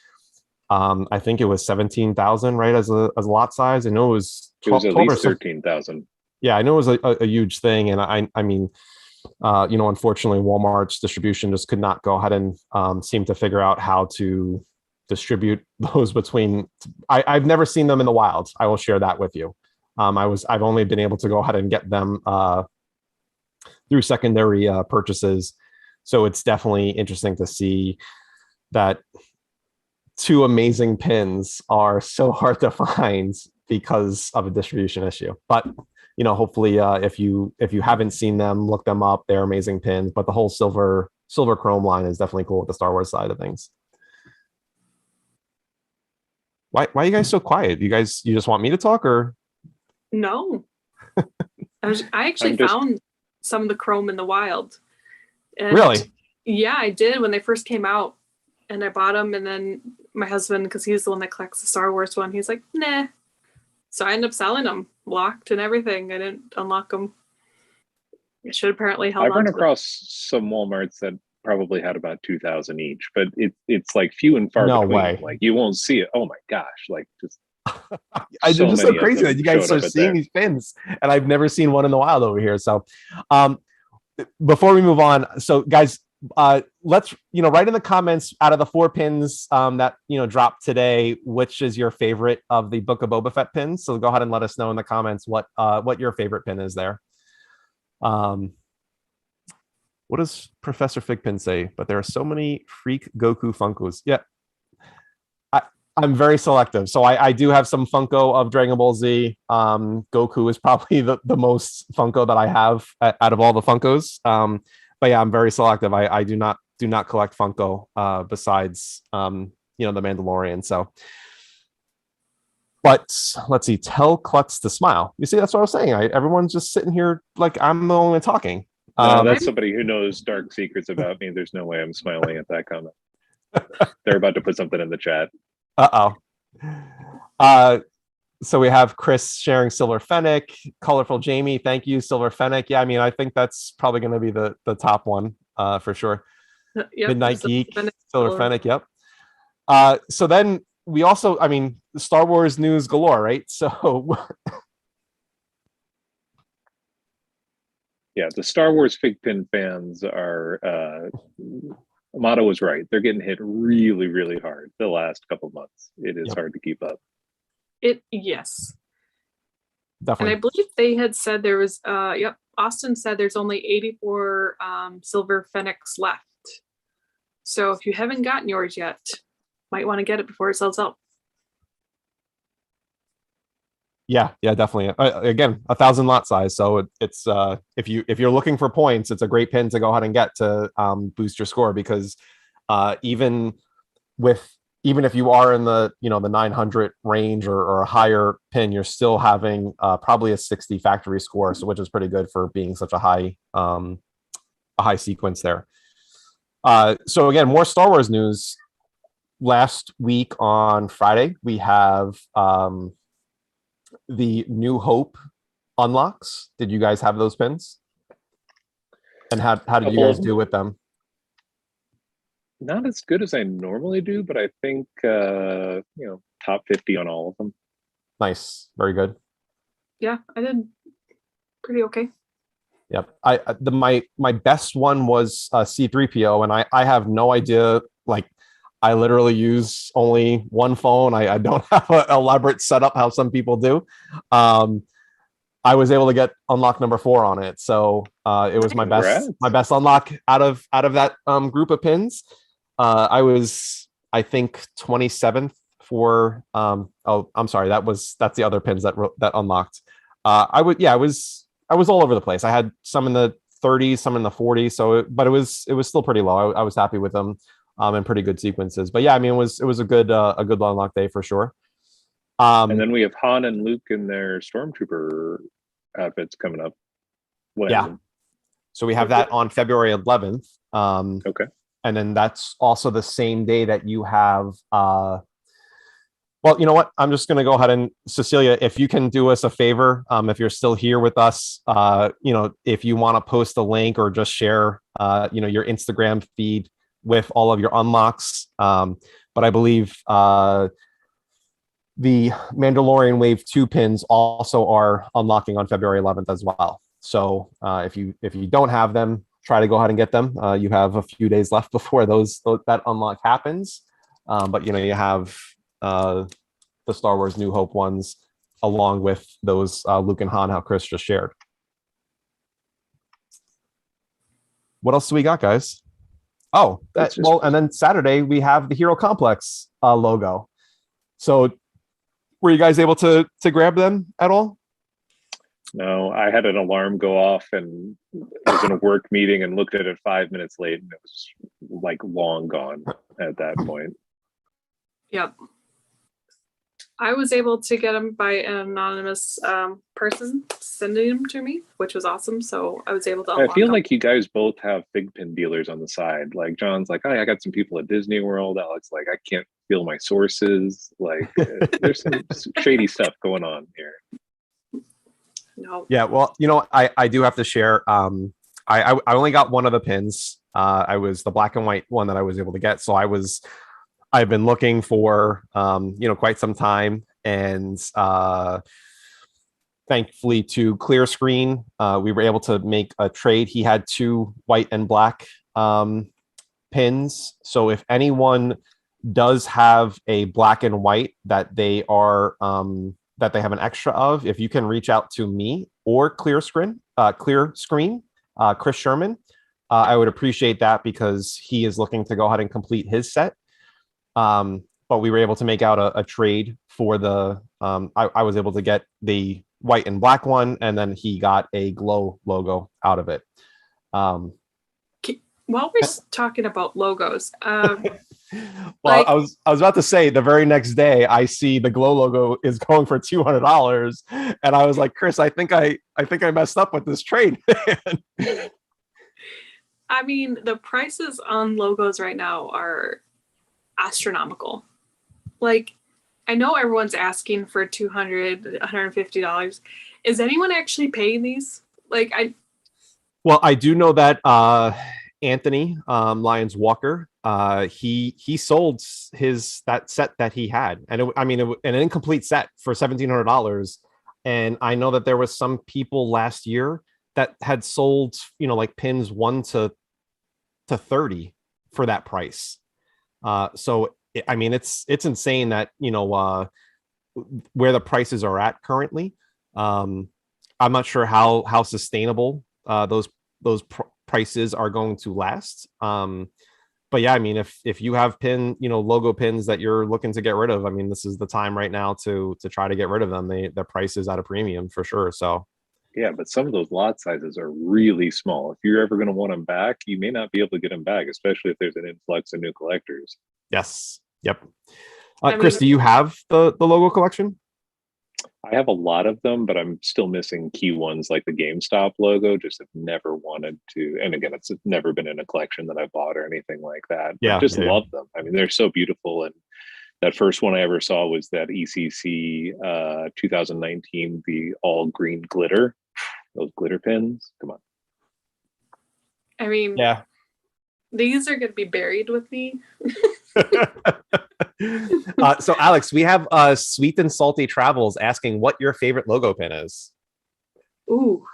I think it was 17,000, right, as a lot size. I know it was 12, at least 13,000. Yeah, I know it was a huge thing, and I mean, unfortunately, Walmart's distribution just could not go ahead and seem to figure out how to distribute those between. I've never seen them in the wild. I will share that with you. I've only been able to go ahead and get them through secondary purchases. So it's definitely interesting to see that 2 amazing pins are so hard to find because of a distribution issue. But hopefully, if you haven't seen them, look them up. They're amazing pins. But the whole silver chrome line is definitely cool with the Star Wars side of things. Why are you guys so quiet? You just want me to talk, or? No. I actually found some of the chrome in the wild. And really? Yeah, I did when they first came out, and I bought them. And then my husband, because he's the one that collects the Star Wars one, he's like, nah. So I ended up selling them, locked and everything. I didn't unlock them. I should apparently held on. I've run across some Walmarts that probably had about 2,000 each, but it's like few and far between. Way. Like you won't see it. Oh my gosh! Like just. It's just so crazy that you guys are seeing these pins, and I've never seen one in the wild over here. So, before we move on, so guys, let's write in the comments out of the 4 pins that dropped today, which is your favorite of the Book of Boba Fett pins. So go ahead and let us know in the comments what your favorite pin is there. What does Professor FiGPiN say? But there are so many freak Goku Funkos. Yeah, I'm very selective. So I do have some Funko of Dragon Ball Z. Goku is probably the most Funko that I have out of all the Funkos. But yeah, I'm very selective. I do not collect Funko besides the Mandalorian. So But let's see, tell Clutz to smile. You see, that's what I was saying. Everyone's just sitting here like I'm the only one talking. No, that's somebody who knows dark secrets about me. There's no way I'm smiling at that comment. They're about to put something in the chat. So we have Chris sharing Silver Fennec, Colorful Jamie. Thank you, Silver Fennec. Yeah, I mean, I think that's probably going to be the top one for sure. Yep, Midnight Geek, Silver Fennec. Yep. So then we also, I mean, Star Wars news galore, right? So yeah, the Star Wars FiGPiN fans are. Amato was right. They're getting hit really, really hard the last couple of months. It is hard to keep up. Yes. Definitely. And I believe they had said there was Austin said there's only 84 Silver Fennecs left. So if you haven't gotten yours yet, might want to get it before it sells out. Yeah, definitely. Again, 1,000 lot size, so it's if you're looking for points, it's a great pin to go ahead and get to boost your score, because even if you are in the the 900 range or a higher pin, you're still having probably a 60 factory score, so which is pretty good for being such a high sequence there. So again, more Star Wars news. Last week on Friday, we have the New Hope unlocks. Did you guys have those pins? And how did you guys do with them? Not as good as I normally do, but I think top 50 on all of them. Nice, very good. Yeah, I did pretty okay. Yep. My best one was C3PO, and I have no idea. Like, I literally use only one phone. I don't have an elaborate setup how some people do. I was able to get unlock number 4 on it, so it was my best unlock out of that group of pins. I was, I think, 27th for I'm sorry, that's the other pins that unlocked. I was all over the place. I had some in the 30s, some in the 40s, but it was still pretty low. I was happy with them, and pretty good sequences. But yeah, I mean, it was a good unlock day for sure. And then we have Han and Luke in their Stormtrooper outfits coming up. Yeah. So we have that on February 11th. Okay. And then that's also the same day that you have. Well, you know what? I'm just going to go ahead and, Cecilia, if you can do us a favor, if you're still here with us, if you want to post a link or just share, your Instagram feed with all of your unlocks. But I believe the Mandalorian Wave 2 pins also are unlocking on February 11th as well. So if you don't have them, try to go ahead and get them. You have a few days left before that unlock happens. But you have the Star Wars New Hope ones along with those Luke and Han, how Chris just shared. What else do we got, guys? Oh, and then Saturday we have the Hero Complex logo. So were you guys able to grab them at all? No, I had an alarm go off and was in a work meeting and looked at it 5 minutes late, and it was like long gone at that point. Yep. I was able to get them by an anonymous person sending them to me, which was awesome. So I was able to unlock I feel them. like you guys both have FiGPiN dealers on the side. Like John's like, I got some people at Disney World. Alex like, I can't feel my sources. Like there's some shady stuff going on here. No. Yeah, well, I do have to share. I only got one of the pins. I was the black and white one that I was able to get. So I've been looking for quite some time, and thankfully to Clear Screen, we were able to make a trade. He had 2 white and black pins. So if anyone does have a black and white that they are that they have an extra of, if you can reach out to me or Clear Screen, Chris Sherman, I would appreciate that, because he is looking to go ahead and complete his set. But we were able to make out a trade for the, I was able to get the white and black one, and then he got a glow logo out of it. While we're talking about logos, Well, Like, I was about to say the very next day I see the Glow logo is going for $200, and I was like, Chris, I think I messed up with this trade. I mean, the prices on logos right now are astronomical. Like, I know everyone's asking for $200, $150. Is anyone actually paying these? Like, Well, I do know that Anthony Lyons Walker, he sold that set that he had, and an incomplete set for $1,700. And I know that there was some people last year that had sold, like pins 1 to 30 for that price. So it's insane that where the prices are at currently. I'm not sure how sustainable those prices are going to last. But yeah, I mean, if you have logo pins that you're looking to get rid of, I mean, this is the time right now to try to get rid of them. The price is at a premium for sure. So Yeah, but some of those lot sizes are really small. If you're ever going to want them back, you may not be able to get them back, especially if there's an influx of new collectors. yes, yep. I Chris, mean, do you have the logo collection? I have a lot of them, but I'm still missing key ones like the GameStop logo. Just have never wanted to. And again, it's never been in a collection that I bought or anything like that. But just Yeah. love them. I mean, they're so beautiful. And that first one I ever saw was that ECC 2019, the all green glitter. Those glitter pins. Come on. I mean, Yeah. these are going to be buried with me. So Alex, we have Sweet and Salty Travels asking what your favorite logo pin is. Ooh,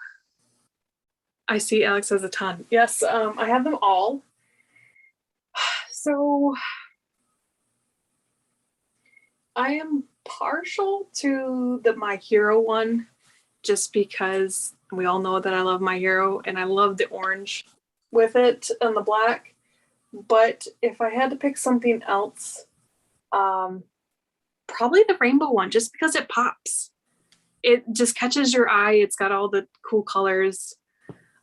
I see Alex has a ton. Yes, I have them all. So I am partial to the My Hero one, just because we all know that I love My Hero and I love the orange with it and the black. But if I had to pick something else, probably the rainbow one, just because it pops. It just catches your eye. It's got all the cool colors.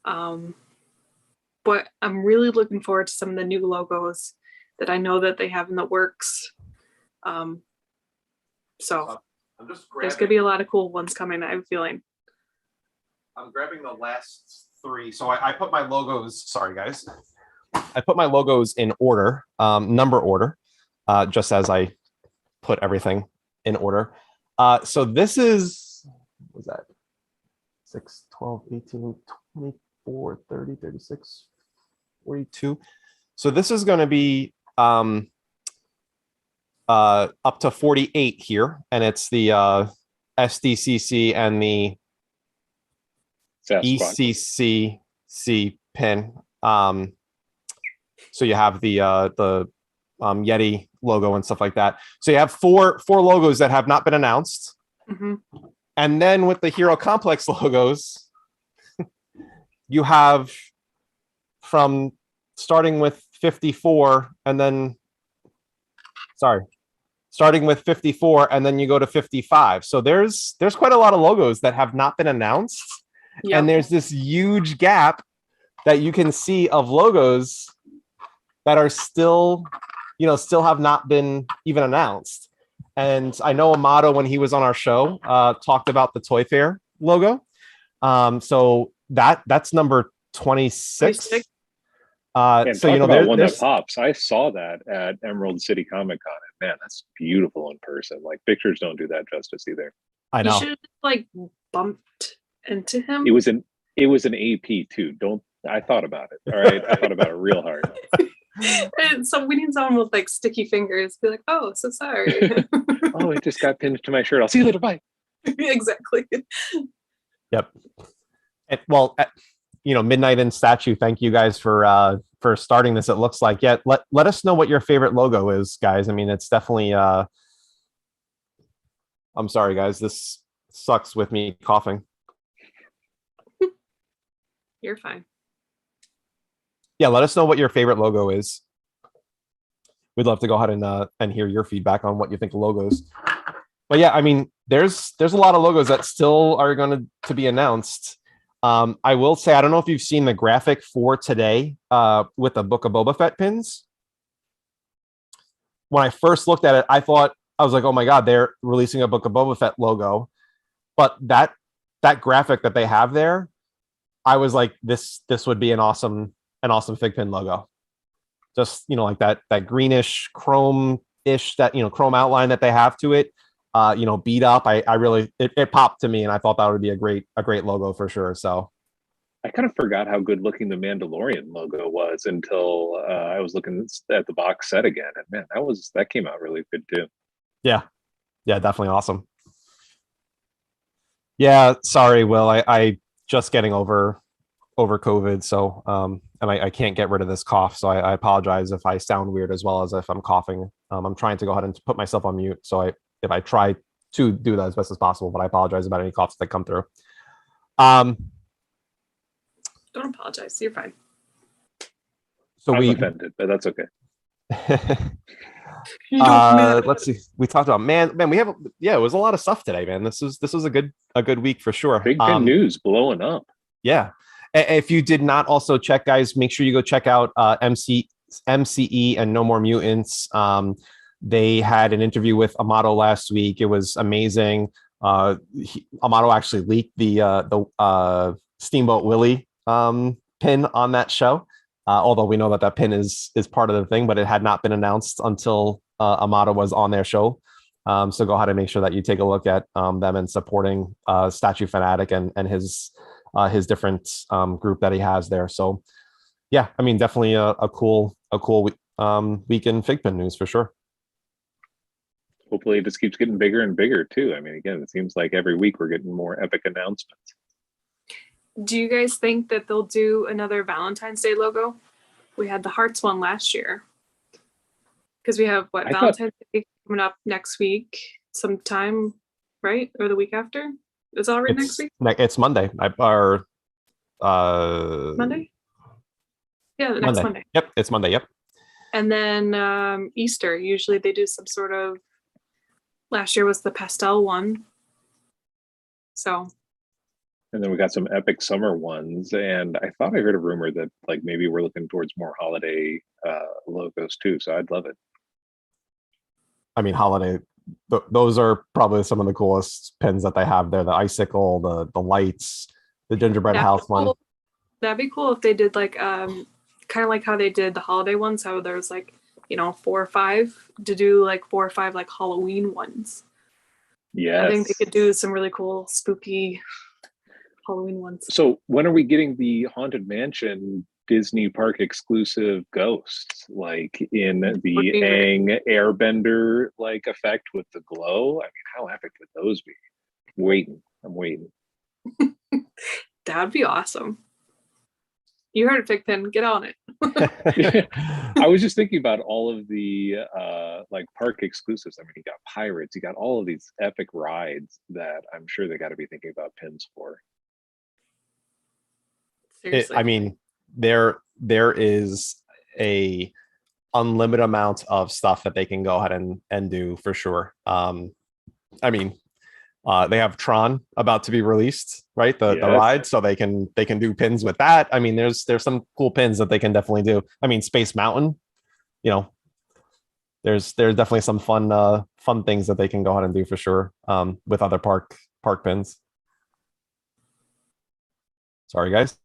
But I'm really looking forward to some of the new logos that I know that they have in the works. So there's gonna be a lot of cool ones coming, I'm feeling. I'm grabbing the last 3. So I put my logos, sorry guys. I put my logos in order, number order, just as I put everything in order. So this is, what was that? 6, 12, 18, 24, 30, 36, 42. So this is going to be up to 48 here. And it's the SDCC and the Sasquatch. ECCC pin. So you have the Yeti logo and stuff like that. So you have four logos that have not been announced. Mm-hmm. And then with the Hero Complex logos, you have from starting with 54 and then, starting with 54 and then you go to 55. So there's quite a lot of logos that have not been announced. Yep. And there's this huge gap that you can see of logos that are still have not been even announced. And I know Amato, when he was on our show, talked about the Toy Fair logo. So that's number 26. So one that pops. I saw that at Emerald City Comic Con. Man, that's beautiful in person. Like pictures don't do that justice either. I know. You should like bumped into him. It was an AP too. I thought about it. All right, I thought about it real hard. And so we need someone with like sticky fingers. Be like, oh, so sorry. Oh, it just got pinned to my shirt. I'll see you later. Bye. Exactly. Yep. And, well, Midnight in Statue. Thank you guys for starting this. It looks like, yeah. Let us know what your favorite logo is, guys. I mean, it's definitely. I'm sorry, guys. This sucks with me coughing. You're fine. Yeah, let us know what your favorite logo is. We'd love to go ahead and hear your feedback on what you think of logos. But yeah, I mean, there's a lot of logos that still are going to be announced. I will say, I don't know if you've seen the graphic for today with the Book of Boba Fett pins. when I first looked at it, I was like, oh my God, they're releasing a Book of Boba Fett logo. But that graphic that they have there, I was like, this would be an awesome FiGPiN logo. Just, like that greenish chrome-ish, that, chrome outline that they have to it, beat up. I really, it popped to me, and I thought that would be a great logo for sure. So I kind of forgot how good looking the Mandalorian logo was until I was looking at the box set again. And man, that came out really good too. Yeah, definitely awesome. Yeah, sorry, Will. I just getting over COVID, so and I can't get rid of this cough, so I apologize if I sound weird as well as if I'm coughing. I'm trying to go ahead and put myself on mute, so if I try to do that as best as possible, but I apologize about any coughs that come through. Don't apologize. You're fine. So I'm offended, but that's okay. Let's see. We talked about man. We have it was a lot of stuff today, man. This was a good week for sure. FiGPiN news blowing up. Yeah. If you did not also check, guys, make sure you go check out MCE and No More Mutants. They had an interview with Amato last week. It was amazing. Amato actually leaked the Steamboat Willie pin on that show. Although we know that pin is part of the thing, but it had not been announced until Amato was on their show. So go ahead and make sure that you take a look at them and supporting Statue Fanatic and his different group that he has there. So yeah, I mean, definitely a cool week in FiGPiN news for sure. Hopefully it just keeps getting bigger and bigger too. I mean, again, it seems like every week we're getting more epic announcements. Do you guys think that they'll do another Valentine's Day logo? We had the hearts one last year. Because we have Valentine's Day coming up next week sometime, right? Or the week after? Is it already next week? It's Monday. Monday? Yeah, the next Monday. Yep, it's Monday. Yep. And then Easter. Usually they do some sort of. Last year was the pastel one. So. And then we got some epic summer ones, and I thought I heard a rumor that like maybe we're looking towards more holiday logos too. So I'd love it. I mean, holiday. Those are probably some of the coolest pins that they have there. The icicle, the lights, the gingerbread house one. That'd be cool if they did like kind of like how they did the holiday ones. How there's like 4 or 5 to do like 4 or 5 like Halloween ones. Yeah, I think they could do some really cool spooky Halloween ones. So when are we getting the Haunted Mansion Disney Park exclusive ghosts, like in the Aang Airbender like effect with the glow? I mean, how epic would those be? I'm waiting. That would be awesome. You heard it, FiGPiN. Get on it. I was just thinking about all of the like park exclusives. I mean, you got pirates, you got all of these epic rides that I'm sure they got to be thinking about pins for. I mean, there is a unlimited amount of stuff that they can go ahead and do for sure. I mean, they have Tron about to be released, right? The ride, so they can do pins with that. I mean, there's some cool pins that they can definitely do. I mean, Space Mountain, there's definitely some fun things that they can go ahead and do for sure with other park pins. Sorry, guys.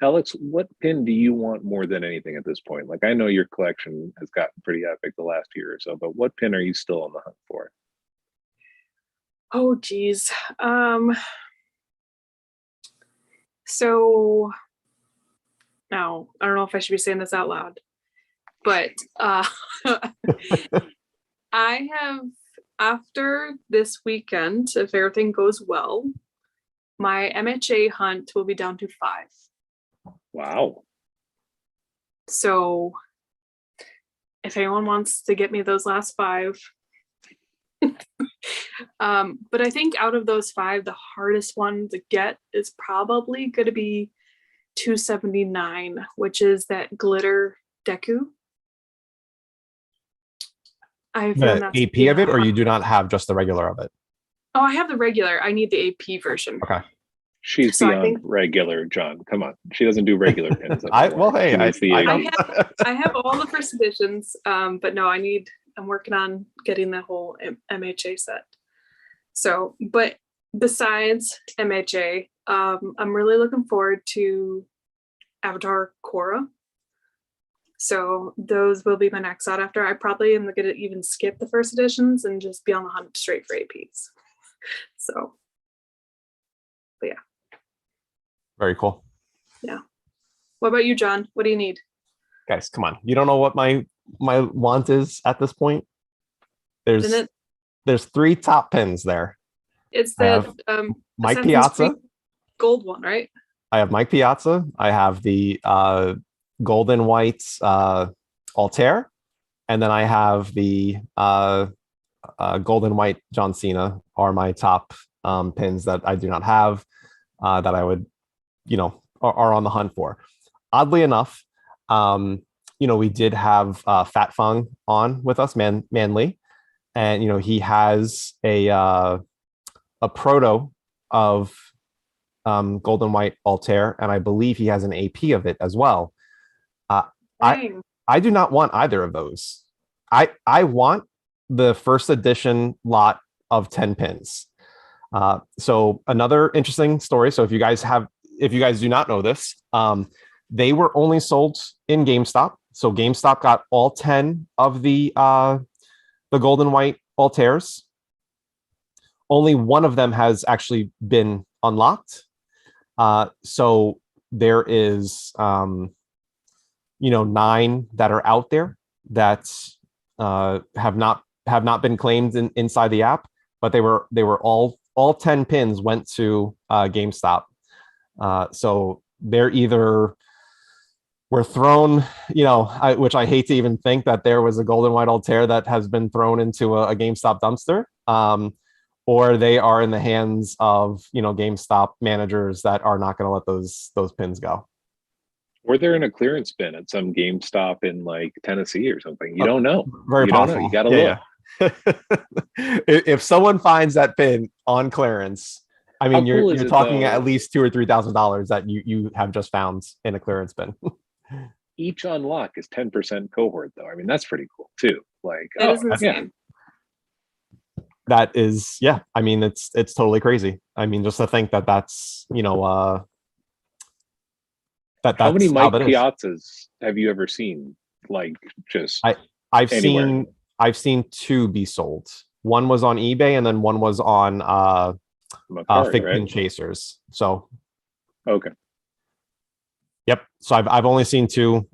Alex, what pin do you want more than anything at this point? Like, I know your collection has gotten pretty epic the last year or so, but what pin are you still on the hunt for? Oh, geez. So, no, I don't know if I should be saying this out loud, but I have, after this weekend, if everything goes well, my MHA hunt will be down to 5. Wow. So if anyone wants to get me those last 5, but I think out of those 5, the hardest one to get is probably going to be 279, which is that glitter Deku. I found that AP of it, or you do not have just the regular of it? Oh, I have the regular. I need the AP version. Okay. She's So I beyond think regular, John. Come on, she doesn't do regular pins I anymore. well, hey, She needs the I AV. I have all the first editions, but no, I'm working on getting the whole MHA set. So, but besides MHA, I'm really looking forward to Avatar Korra. So those will be my next sought after. I probably am going to even skip the first editions and just be on the hunt straight for APs. So, but yeah. Very cool. Yeah. What about you, John? What do you need? Guys, come on. You don't know what my want is at this point? There's 3 top pins there. It's I have the Mike Assassin's Piazza. Creed gold one, right? I have Mike Piazza. I have the golden white Altair, and then I have the golden white John Cena are my top pins that I do not have that I would, are on the hunt for. Oddly enough, we did have Fat Fung on with us, Manly, and he has a proto of golden white Altair, and I believe he has an AP of it as well. I do not want either of those. I want the first edition lot of 10 pins. So another interesting story. So if you guys do not know this, they were only sold in GameStop. So GameStop got all 10 of the golden white Altairs. Only one of them has actually been unlocked. So there is 9 that are out there that have not been claimed inside the app, but they were all 10 pins went to GameStop. So they're either were thrown, which I hate to even think that there was a golden white Altair that has been thrown into a GameStop dumpster, or they are in the hands of GameStop managers that are not going to let those pins go. Or they're in a clearance bin at some GameStop in like Tennessee or something. You don't know. Very you possible. Don't know. You got to look. If someone finds that pin on clearance, I mean, you're talking at least $2,000 or $3,000 that you have just found in a clearance bin. Each unlock is 10% cohort, though. I mean, that's pretty cool too. Like, that is insane. That is, yeah. I mean, it's totally crazy. I mean, just to think that's that's how many Mike Piazzas have you ever seen? Like, just I've seen 2 be sold. One was on eBay, and then one was on FiGPiN right? Chasers. So, okay. Yep. So I've only seen 2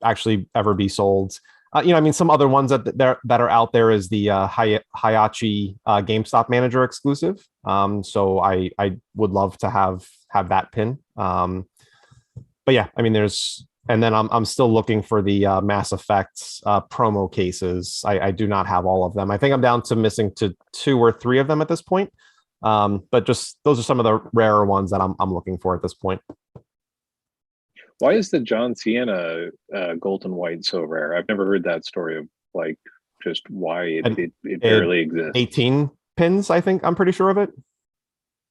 actually ever be sold. I mean, some other ones that are out there is the Hayachi GameStop Manager exclusive. So I would love to have that pin. But yeah, I mean, and then I'm still looking for the Mass Effect promo cases. I do not have all of them. I think I'm down to missing to 2 or 3 of them at this point. But just those are some of the rarer ones that I'm looking for at this point. Why is the John Cena golden white so rare? I've never heard that story of like just why it barely exists. 18 pins, I think. I'm pretty sure of it.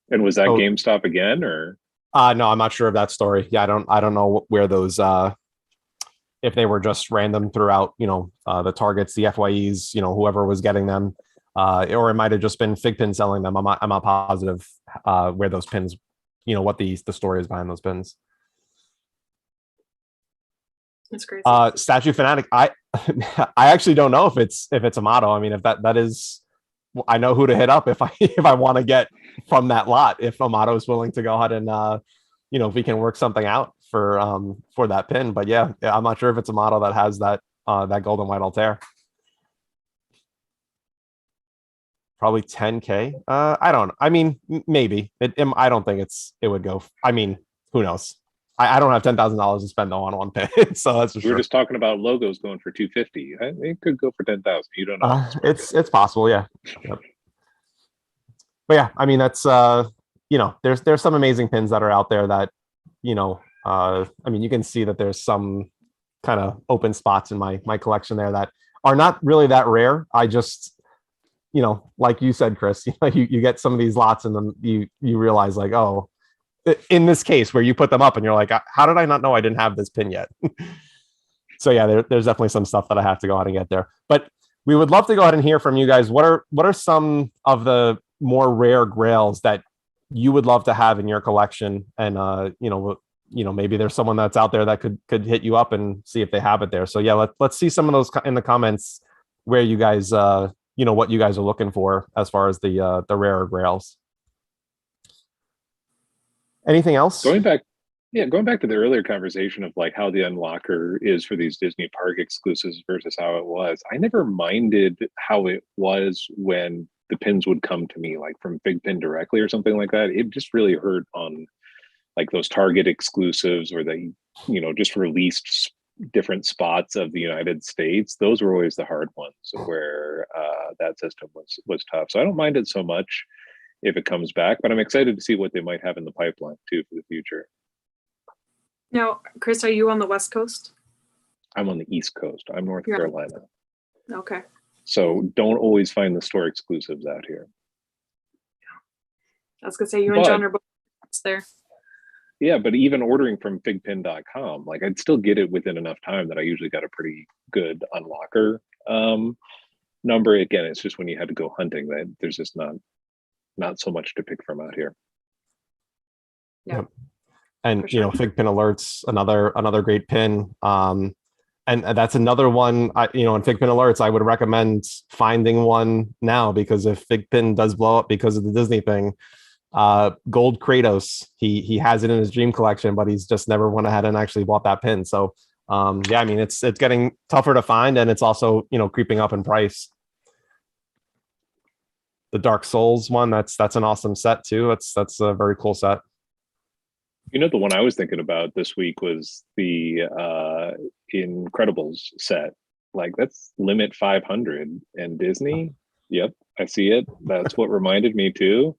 And was that GameStop again, or? No, I'm not sure of that story. Yeah, I don't know where those if they were just random throughout, the Targets, the FYEs, whoever was getting them, or it might have just been FiGPiN selling them. I'm not positive where those pins, what the story is behind those pins. That's crazy. Statue Fanatic. I actually don't know if it's a motto. I mean, if that is, I know who to hit up if I want to get from that lot. If Amato is willing to go ahead and if we can work something out for that pin. But yeah, I'm not sure if it's a model that has that golden white Altair. Probably 10K. I don't. I mean, maybe. I don't think it would go. I mean, who knows? I don't have $10,000 to spend on one pin, so that's for sure. We were just talking about logos going for 250. It could go for 10,000. You don't know. It's possible, yeah. Yep. But yeah, I mean, that's there's some amazing pins that are out there that I mean, you can see that there's some kind of open spots in my collection there that are not really that rare. I just like you said, Chris, you get some of these lots and then you realize like, oh, in this case where you put them up and you're like, how did I not know I didn't have this pin yet? So yeah, there's definitely some stuff that I have to go ahead and get there. But we would love to go ahead and hear from you guys. What are some of the more rare grails that you would love to have in your collection? And maybe there's someone that's out there that could hit you up and see if they have it there. So yeah, let's see some of those in the comments where you guys what you guys are looking for as far as the rare grails. Anything else? Going back to the earlier conversation of like how the unlocker is for these Disney park exclusives versus how it was. I never minded how it was when the pins would come to me, like from FiGPiN directly or something like that. It just really hurt on like those Target exclusives where they, just released different spots of the United States. Those were always the hard ones where that system was tough. So I don't mind it so much if it comes back, but I'm excited to see what they might have in the pipeline too for the future. Now, Chris, are you on the West Coast? I'm on the East Coast. I'm North Carolina. Okay. So don't always find the store exclusives out here. I was gonna say you and John are both there. Yeah, but even ordering from FiGPiN.com, like I'd still get it within enough time that I usually got a pretty good unlocker number. Again, it's just when you had to go hunting that there's just not so much to pick from out here. Yeah. And sure. FiGPiN Alerts, another great pin. And that's another one, in FiGPiN Alerts, I would recommend finding one now, because if FiGPiN does blow up because of the Disney thing, Gold Kratos, he has it in his dream collection, but he's just never went ahead and actually bought that pin. So it's getting tougher to find, and it's also, creeping up in price. The Dark Souls one, that's an awesome set too. That's a very cool set. The one I was thinking about this week was the Incredibles set. Like that's limit 500, and Disney. Yep, I see it. That's what reminded me too.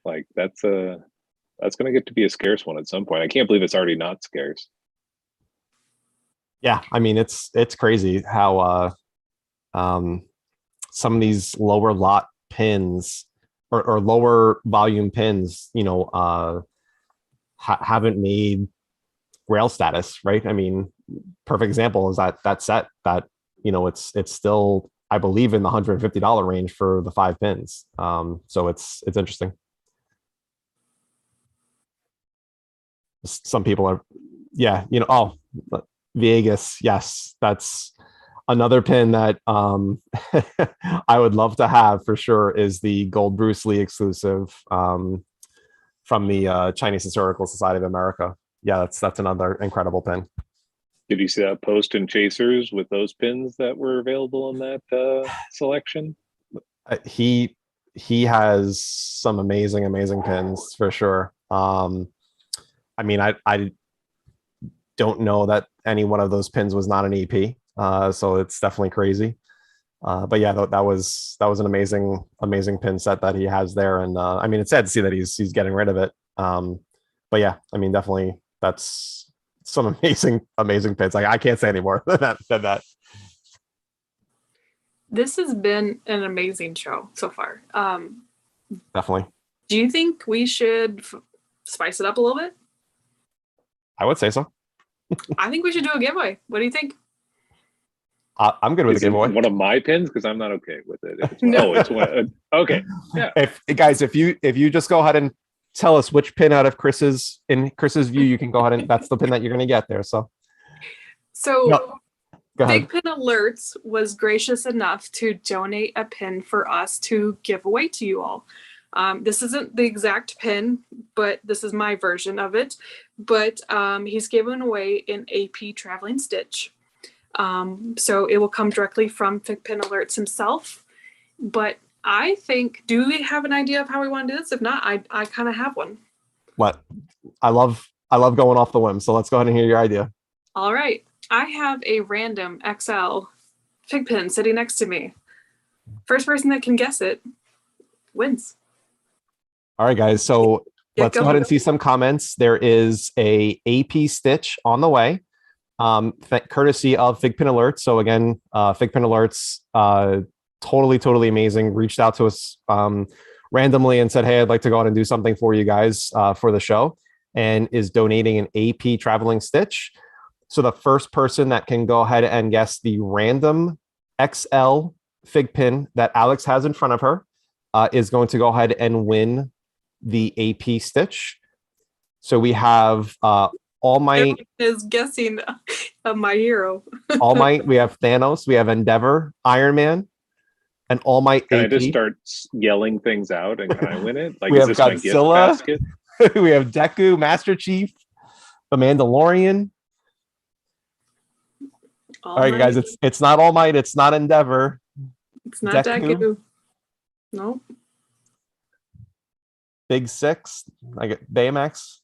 Like that's going to get to be a scarce one at some point. I can't believe it's already not scarce. Yeah, it's crazy how some of these lower lot pins or lower volume pins, haven't made rail status, right? Perfect example is that set that, it's still, I believe, in the $150 range for the 5 pins. So it's interesting. Some people are, Vegas. Yes. That's another pin that I would love to have for sure, is the gold Bruce Lee exclusive from the Chinese Historical Society of America. Yeah, that's another incredible pin. Did you see that post in Chasers with those pins that were available in that selection? He has some amazing pins for sure. I don't know that any one of those pins was not an EP. So it's definitely crazy. But yeah, that was an amazing pin set that he has there, and it's sad to see that he's getting rid of it. But yeah, definitely that's some amazing pins. Like I can't say any more than that. This has been an amazing show so far. Definitely. Do you think we should spice it up a little bit? I would say so. I think we should do a giveaway. What do you think? I'm good with the giveaway. One of my pins, because I'm not okay with it. It's one. Okay. Yeah. If you just go ahead and tell us which pin out of Chris's view, you can go ahead and that's the pin that you're going to get there. So FiGPiN Alerts was gracious enough to donate a pin for us to give away to you all. This isn't the exact pin, but this is my version of it. But he's given away an AP traveling stitch. So it will come directly from FiGPiN Alerts himself. But I think, do we have an idea of how we want to do this? If not, I kind of have one. What? I love going off the whim. So let's go ahead and hear your idea. All right. I have a random XL FiGPiN sitting next to me. First person that can guess it wins. All right, guys. So let's go ahead and see some comments. There is a AP stitch on the way, courtesy of FiGPiN Alerts. So again, FiGPiN Alerts, totally amazing. Reached out to us randomly and said, "Hey, I'd like to go out and do something for you guys for the show." and is donating an AP traveling stitch. So the first person that can go ahead and guess the random XL FiGPiN that Alex has in front of her is going to go ahead and win the AP stitch. So we have All Might. Everyone is guessing my hero. All Might. We have Thanos. We have Endeavor, Iron Man, and All Might Can AP. I just start yelling things out and can I win it? Like, We is have this my gift Godzilla. basket? We have Deku, Master Chief, the Mandalorian. All right, guys, it's not All Might, it's not Endeavor. It's not Deku. Nope. Big Six, I get Baymax.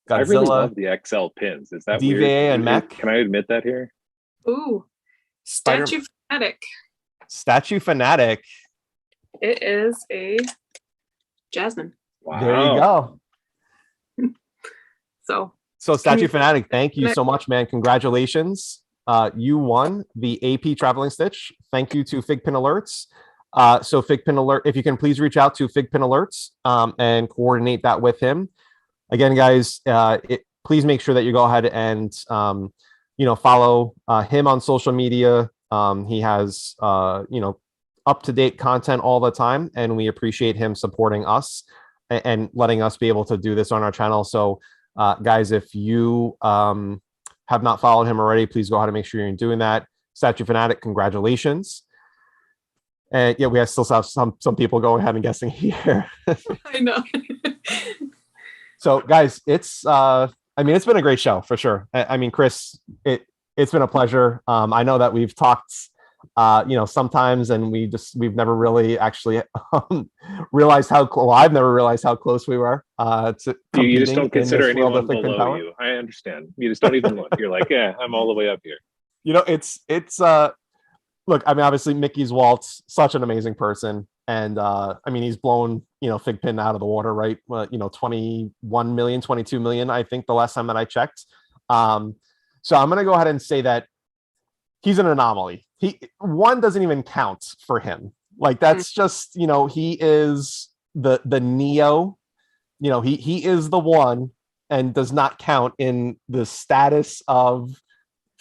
Godzilla. I really love the XL pins. Is that DVA weird? and Mech. Can I admit that here? Ooh, Statue Fanatic. Statue Fanatic. It is a Jasmine. Wow. There you go. So Statue Fanatic, thank you so much, man. Congratulations. You won the AP Traveling Stitch. Thank you to FiGPiN Alerts. So FiGPiN Alert, if you can please reach out to FiGPiN Alerts and coordinate that with him. Again, guys, please make sure that you go ahead and follow him on social media. He has up-to-date content all the time, and we appreciate him supporting us and letting us be able to do this on our channel. So guys, if you have not followed him already, please go ahead and make sure you're doing that. Statue Fanatic, congratulations. And yeah, we still have some people going ahead and guessing here. I know. So guys, it's it's been a great show for sure. I mean, Chris, it's been a pleasure. I know that we've talked sometimes, and we've never really actually realized I've never realized how close we were to you just don't consider anyone below power. You. I understand. You just don't even look. You're like, yeah, I'm all the way up here. It's look, I mean, obviously Mickey's Waltz, such an amazing person. And he's blown, FiGPiN out of the water, right? 21 million, 22 million, I think the last time that I checked. So I'm going to go ahead and say that he's an anomaly. One doesn't even count for him. Like, that's just, he is the Neo, he is the one and does not count in the status of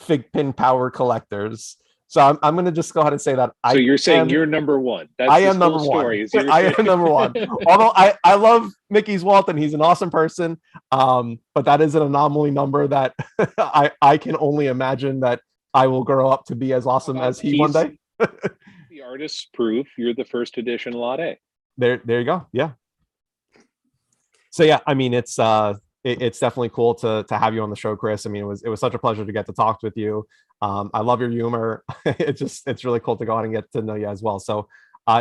FiGPiN power collectors. So I'm going to just go ahead and say that. So you're saying you're number one. I am number one. I am number one. Although I love Mickey's Walton. He's an awesome person. But that is an anomaly number that I can only imagine that I will grow up to be as awesome as he one day. The artist's proof. You're the first edition Lot A. There you go. Yeah. So yeah, I mean, it's definitely cool to have you on the show, Chris. I mean, it was such a pleasure to get to talk with you. I love your humor. It's really cool to go out and get to know you as well. So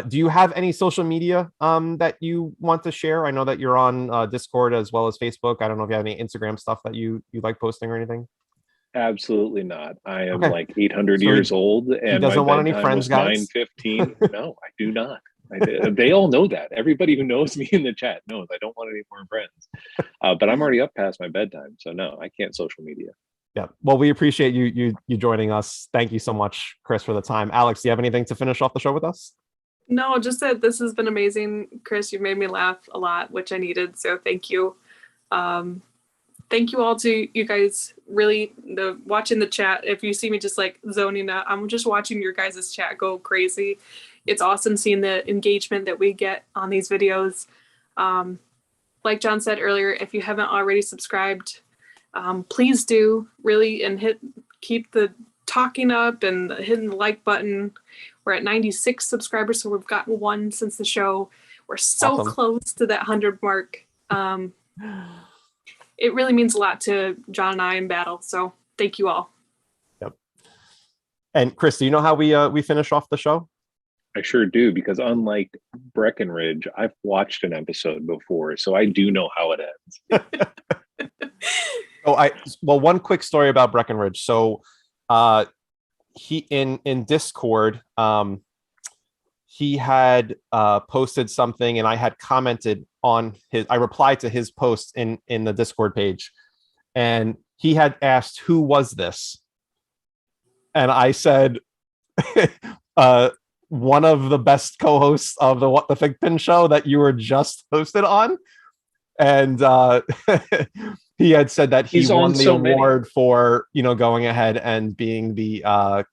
do you have any social media that you want to share? I know that you're on Discord as well as Facebook. I don't know if you have any Instagram stuff that you like posting or anything. Absolutely not. I am like 800 years old, and he doesn't want any friends, guys. 9:15. No, I do not. They all know that. Everybody who knows me in the chat knows I don't want any more friends. But I'm already up past my bedtime, so no, I can't social media. Yeah. Well, we appreciate you joining us. Thank you so much, Chris, for the time. Alex, do you have anything to finish off the show with us? No, just that this has been amazing, Chris. You've made me laugh a lot, which I needed. So thank you. Thank you all to you guys. Really, watching the chat. If you see me just like zoning out, I'm just watching your guys' chat go crazy. It's awesome seeing the engagement that we get on these videos. Like John said earlier, if you haven't already subscribed, please do, really, and keep the talking up and hitting the like button. We're at 96 subscribers, so we've gotten one since the show. We're so awesome. Close to that 100 mark. It really means a lot to John and I in battle, so thank you all. Yep. And Chris, do you know how we finish off the show? I sure do, because unlike Breckenridge, I've watched an episode before, so I do know how it ends. One quick story about Breckenridge. So he in Discord, he had posted something, and I had commented on I replied to his post in the Discord page, and he had asked, who was this? And I said, one of the best co-hosts of the FiGPiN show that you were just hosted on. And he had said that he He's won on the so many. award for, going ahead and being the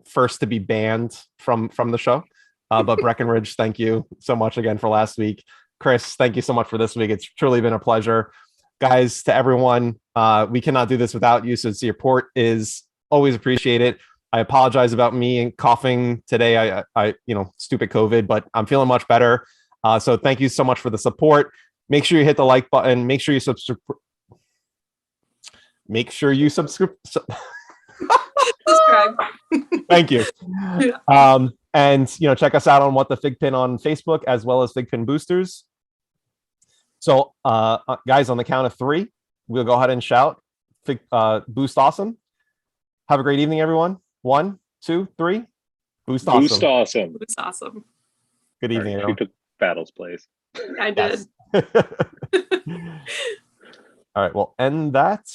first to be banned from the show. But Breckenridge, thank you so much again for last week. Chris, thank you so much for this week. It's truly been a pleasure. Guys, to everyone, we cannot do this without you. So support is always appreciated. I apologize about me and coughing today. I stupid COVID, but I'm feeling much better. So thank you so much for the support. Make sure you hit the like button. Make sure you subscribe. Subscribe. Thank you. And check us out on What the FiGPiN on Facebook, as well as FiGPiN Boosters. So guys, on the count of 3, we'll go ahead and shout boost awesome. Have a great evening, everyone. 1, 2, 3. Boost awesome. Boost awesome. Boost awesome. Good evening, everyone. She took Battle's place. I did. All right, we'll end that.